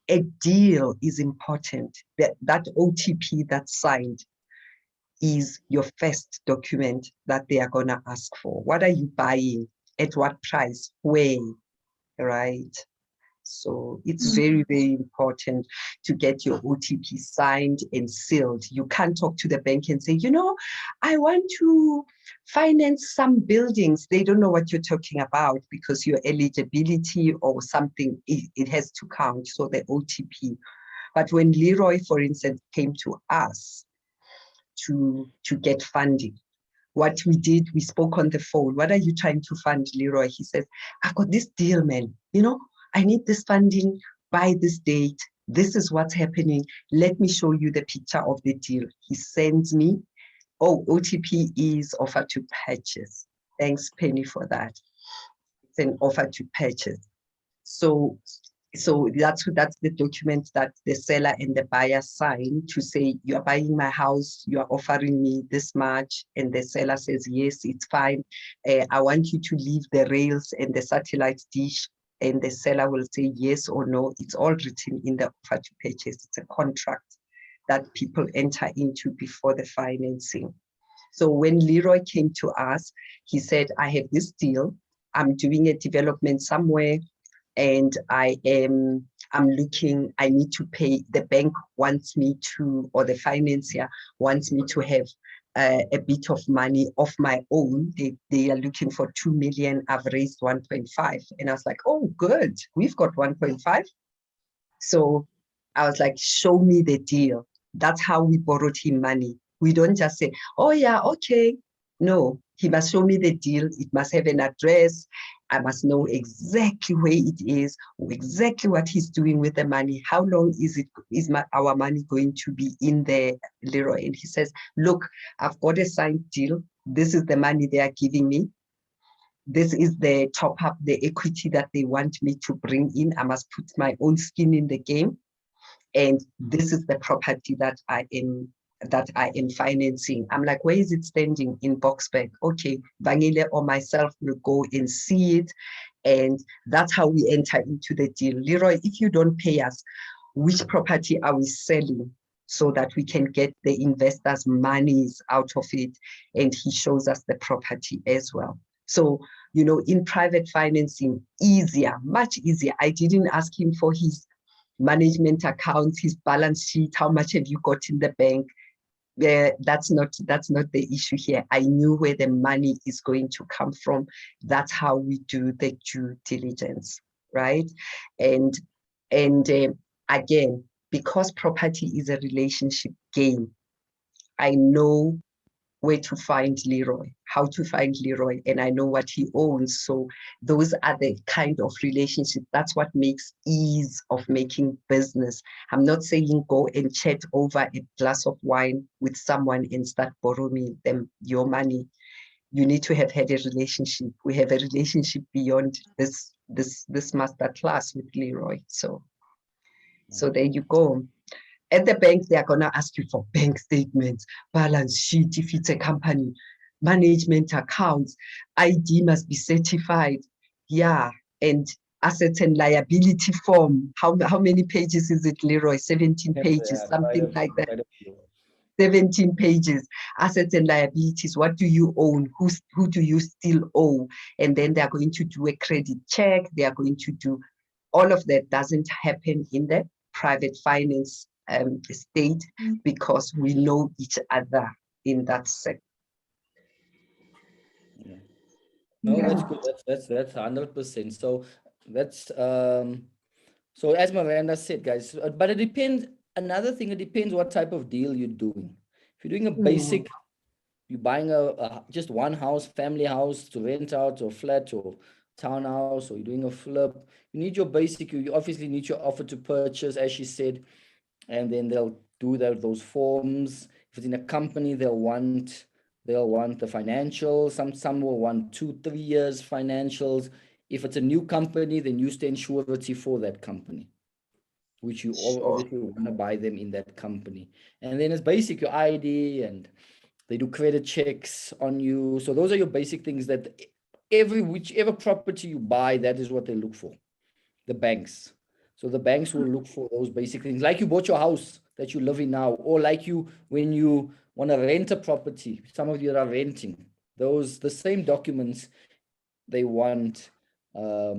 a deal is important, that OTP that's signed, is your first document that they are going to ask for. What are you buying? At what price? Where? Right? So it's very, very important to get your OTP signed and sealed. You can't talk to the bank and say, I want to finance some buildings. They don't know what you're talking about because your eligibility or something, it has to count. So the OTP. But when Leroy, for instance, came to us to get funding, what we did, we spoke on the phone. What are you trying to fund, Leroy? He says, I've got this deal, man. I need this funding by this date. This is what's happening. Let me show you the picture of the deal. He sends me, OTP is offer to purchase. Thanks, Penny, for that. It's an offer to purchase. So that's the document that the seller and the buyer sign to say, you are buying my house, you are offering me this much, and the seller says, yes, it's fine. I want you to leave the rails and the satellite dish, and the seller will say yes or no. It's all written in the offer to purchase. It's a contract that people enter into before the financing. So when Leroy came to us, he said, I have this deal. I'm doing a development somewhere, and I'm looking, I need to pay, the bank wants me to, or the financier wants me to have a bit of money of my own. They are looking for 2 million. I've raised 1.5. And I was like, oh, good. We've got 1.5. So I was like, show me the deal. That's how we borrowed him money. We don't just say, oh yeah, okay. No, he must show me the deal. It must have an address. I must know exactly where it is, exactly what he's doing with the money. How long is our money going to be in there, Leroy? And he says, look, I've got a signed deal. This is the money they are giving me. This is the top up, the equity that they want me to bring in. I must put my own skin in the game. And this is the property that I am financing. I'm like, where is it standing? In Boksburg? Okay, Vangile or myself will go and see it. And that's how we enter into the deal. Leroy, if you don't pay us, which property are we selling so that we can get the investors' monies out of it? And he shows us the property as well. So, in private financing, easier, much easier. I didn't ask him for his management accounts, his balance sheet, how much have you got in the bank? That's not the issue here. I knew where the money is going to come from. That's how we do the due diligence, right? And again, because property is a relationship game, I know where to find Leroy, how to find Leroy, and I know what he owns. So those are the kind of relationships. That's what makes ease of making business. I'm not saying go and chat over a glass of wine with someone and start borrowing them your money. You need to have had a relationship. We have a relationship beyond this masterclass with Leroy. So there you go. At the bank, they are going to ask you for bank statements, balance sheet, if it's a company, management accounts, ID must be certified. Yeah, and assets and liability form. How many pages is it, Leroy? 17 pages, something like that. 17 pages. Assets and liabilities. What do you own? Who do you still owe? And then they are going to do a credit check. They are going to do all of that. Doesn't happen in the private finance state because we know each other in that sector. Yeah. No, that's good. That's 100%. So that's so as Miranda said, guys, but it depends. Another thing, it depends what type of deal you're doing. If you're doing a basic, you're buying just one house, family house to rent out, or flat, or townhouse, or you're doing a flip, you need your basic. You obviously need your offer to purchase, as she said, and then they'll do those forms. If it's in a company, they'll want the financials. Some will want 2-3 years financials. If it's a new company, then use the surety for that company, which you obviously want to buy them in that company. And then it's basic, your ID, and they do credit checks on you. So those are your basic things that whichever property you buy, that is what they look for, the banks. So the banks will look for those basic things, like you bought your house that you live in now, or like when you want to rent a property, some of you are renting, the same documents they want for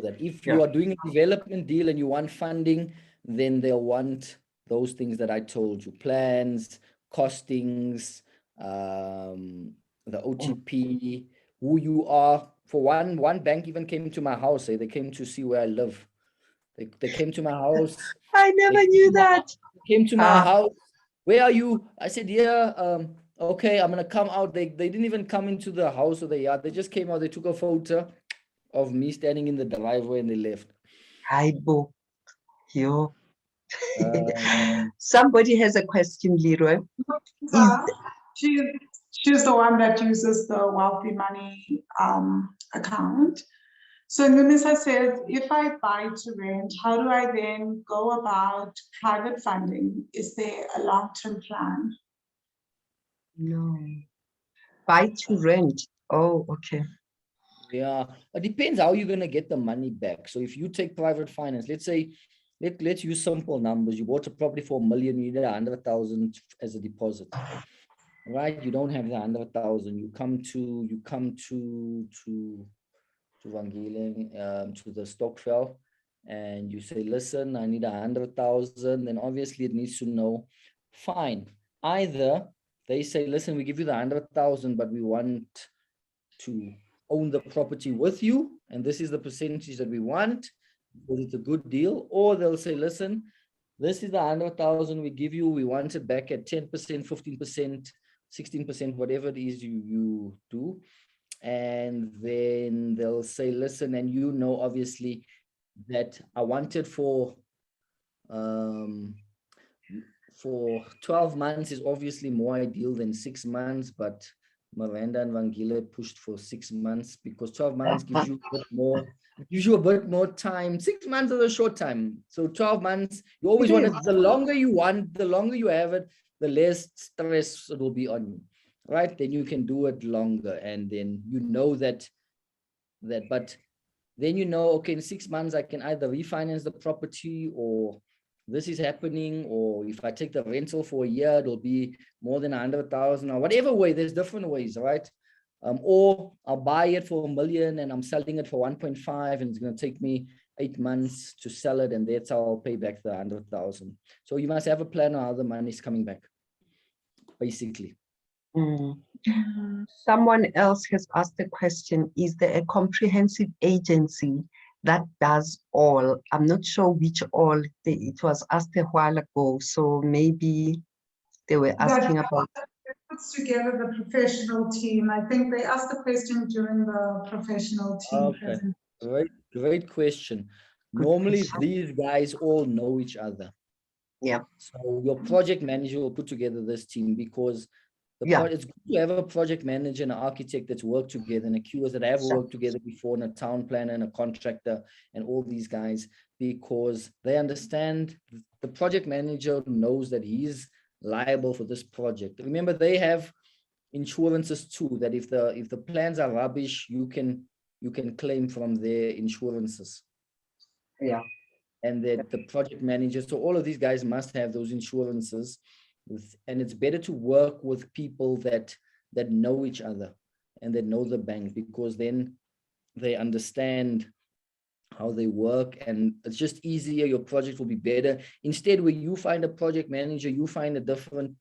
that. If you are doing a development deal and you want funding, then they'll want those things that I told you, plans, costings, the OTP, who you are. For one bank even came to my house. They came to see where I live. They came to my house. I never knew that. Came to my house. Where are you? I said, yeah, okay, I'm gonna come out. They didn't even come into the house or the yard. They just came out. They took a photo of me standing in the driveway and they left. Hi, Bo. Yo. Um, Somebody has a question, Leroy. She's the one that uses the Wealthy Money account. So Numisa says, if I buy to rent, how do I then go about private funding? Is there a long-term plan? No. Buy to rent. Oh, okay. yeah, it depends how you're gonna get the money back. So if you take private finance, let's say, let's use simple numbers. You bought a property for $1 million, you need 100,000 as a deposit. Right? You don't have the 100,000. You come to Vangelen, to the Stockfell, and you say, listen, I need 100,000. Then obviously it needs to know, fine. Either they say, listen, we give you the 100,000, but we want to own the property with you, and this is the percentage that we want, because it's a good deal. Or they'll say, listen, this is the 100,000 we give you. We want it back at 10%, 15%, 16%, whatever it is you do. And then they'll say, listen, and you know, obviously, that I want it for 12 months is obviously more ideal than 6 months, but Miranda and Vangile pushed for 6 months because 12 months gives you a bit more time. 6 months is a short time. So 12 months, you always want it, the longer you want, the longer you have it, the less stress it will be on you, right? Then you can do it longer. And then you know that, but then you know, okay, in 6 months, I can either refinance the property or this is happening, or if I take the rental for a year, it'll be more than 100,000 or whatever way. There's different ways, right? Or I'll buy it for $1 million and I'm selling it for 1.5 and it's going to take me 8 months to sell it, and that's how I'll pay back the 100,000. So you must have a plan on how the money is coming back, basically. Someone else has asked the question, is there a comprehensive agency that does all? I'm not sure which all. It was asked a while ago, so maybe they were asking about. It puts together the professional team. I think they asked the question during the professional team presentation. Great question. Normally, these guys all know each other. Yeah. So your project manager will put together this team because it's good to have a project manager and an architect that's worked together, and a QS that have worked together before, and a town planner and a contractor and all these guys, because they understand the project manager knows that he's liable for this project. Remember, they have insurances too, that if the plans are rubbish, you can claim from their insurances. Yeah. And that the project manager, so all of these guys must have those insurances. And it's better to work with people that know each other and that know the bank, because then they understand how they work, and it's just easier. Your project will be better. Instead, where you find a project manager, you find a different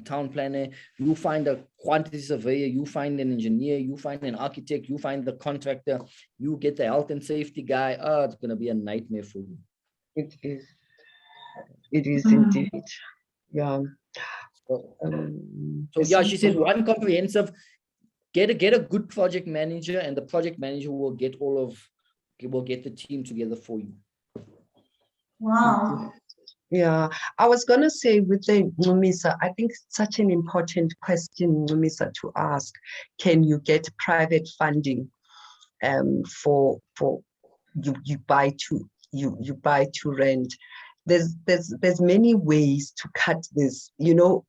town planner, you find a quantity surveyor, you find an engineer, you find an architect, you find the contractor, you get the health and safety guy. It's going to be a nightmare for you. It is indeed. Yeah. So yeah, she says one comprehensive, get a good project manager, and the project manager will get the team together for you. Wow. Yeah, I was gonna say with the Numisa, I think it's such an important question, Numisa, to ask. Can you get private funding for you buy to rent? There's many ways to cut this. You know,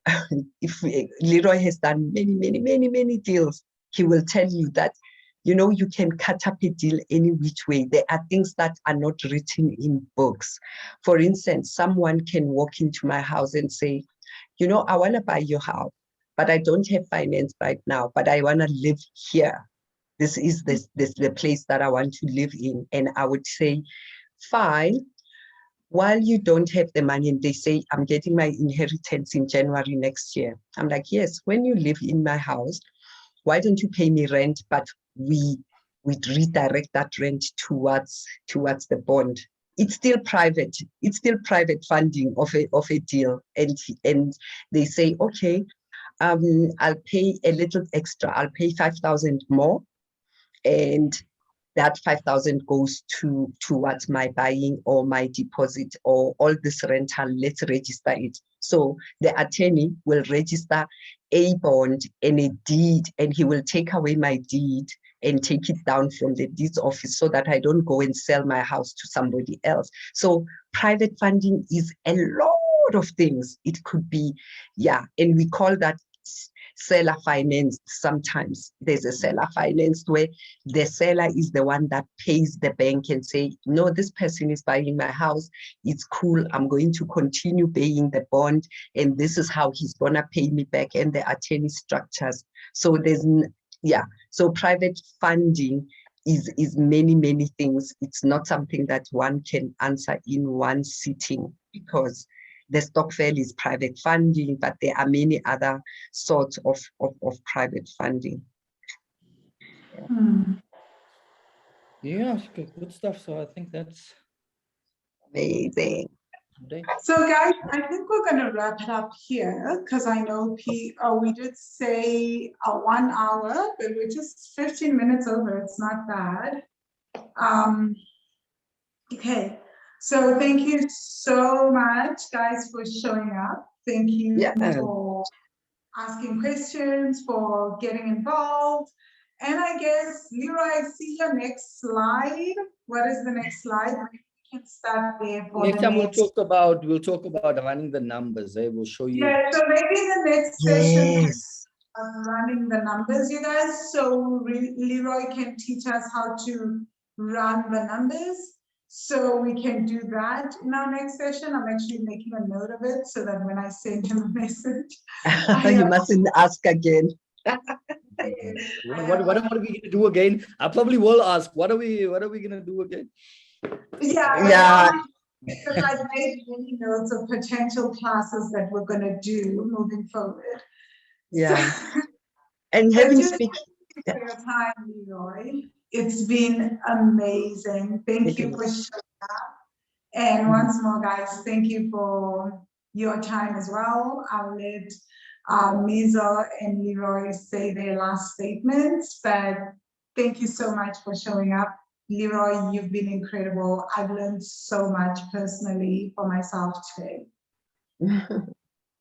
if Leroy has done many deals, he will tell you that, you know, you can cut up a deal any which way. There are things that are not written in books. For instance, someone can walk into my house and say, you know, I want to buy your house, but I don't have finance right now, but I want to live here. This is the place that I want to live in. And I would say, fine, while you don't have the money, and they say, I'm getting my inheritance in January next year. I'm like, yes, when you live in my house, why don't you pay me rent? But we redirect that rent towards the bond. It's still private. It's still private funding of a deal. And they say, okay, I'll pay a little extra. I'll pay 5,000 more, and that 5,000 goes towards my buying or my deposit or all this rental. Let's register it. So the attorney will register a bond and a deed, and he will take away my deed and take it down from the deeds office so that I don't go and sell my house to somebody else. So private funding is a lot of things. It could be, yeah, and we call that seller finance. Sometimes there's a seller finance where the seller is the one that pays the bank and say, no, this person is buying my house. It's cool. I'm going to continue paying the bond, and this is how he's going to pay me back, and the attorney structures. So there's, yeah, so private funding is many, many things. It's not something that one can answer in one sitting, because the Stokvel is private funding, but there are many other sorts of private funding. Yeah, good stuff. So I think that's Amazing. today. So guys, I think we're going to wrap it up here, because I know we did say 1 hour, but we're just 15 minutes over. It's not bad. Okay, so thank you so much, guys, for showing up. Thank you for asking questions, for getting involved. And I guess, Leroy, I see your next slide. What is the next slide? We can start there for Next the time next. we'll talk about running the numbers. We'll show you. Yeah, so maybe the next session is running the numbers, you guys. So Leroy can teach us how to run the numbers. So we can do that in our next session. I'm actually making a note of it so that when I send him a message, you mustn't ask again. What are we gonna do again? I probably will ask. What are we gonna do again? Yeah. Because I've made many notes of potential classes that we're gonna do moving forward. Yeah. So, And having speak for your time, Leroy. It's been amazing. Thank you for showing up. And once more, guys, thank you for your time as well. I'll let Mizo and Leroy say their last statements, but thank you so much for showing up. Leroy, you've been incredible. I've learned so much personally for myself today.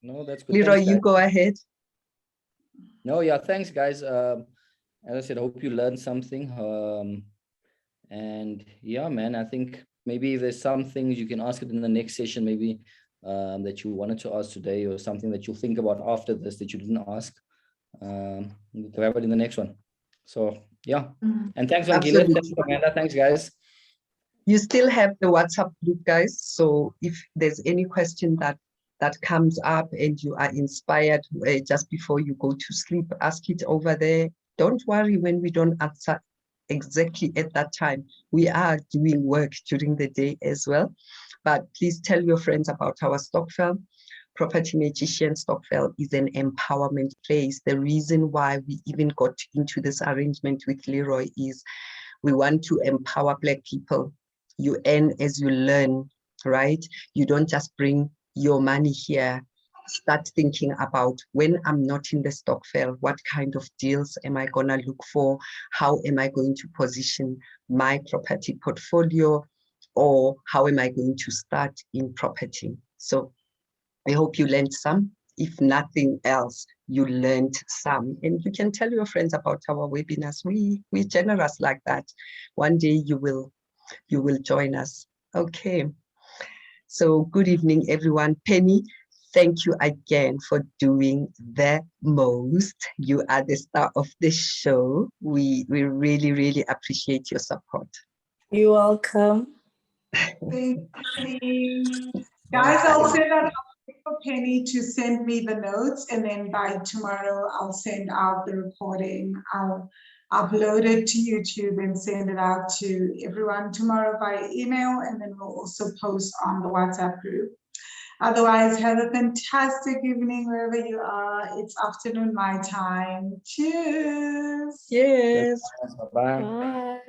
No, that's good. Leroy, Thanks, you guys. go ahead. No, yeah, thanks, guys. As I said, I hope you learned something. And yeah, man, I think maybe there's some things you can ask it in the next session, maybe that you wanted to ask today, or something that you'll think about after this that you didn't ask. We'll grab it in the next one. So yeah, and thanks, Vangile. Thanks, Amanda. Thanks, guys. You still have the WhatsApp group, guys. So if there's any question that comes up and you are inspired just before you go to sleep, ask it over there. Don't worry when we don't answer exactly at that time. We are doing work during the day as well. But please tell your friends about our Stokvel. Property Magician Stokvel is an empowerment place. The reason why we even got into this arrangement with Leroy is we want to empower Black people. You earn as you learn, right? You don't just bring your money here. Start thinking about, when I'm not in the Stokvel, what kind of deals am I gonna look for? How am I going to position my property portfolio? Or how am I going to start in property? So I hope you learned some. If nothing else, you learned some. And you can tell your friends about our webinars. We're generous like that. One day you will join us. Okay. So good evening, everyone. Penny, thank you again for doing the most. You are the star of the show. We really, really appreciate your support. You're welcome. Thank you. Guys, I'll send out Penny to send me the notes, and then by tomorrow I'll send out the recording. I'll upload it to YouTube and send it out to everyone tomorrow by email, and then we'll also post on the WhatsApp group. Otherwise, have a fantastic evening wherever you are. It's afternoon my time. Cheers. Yes. Bye. Bye.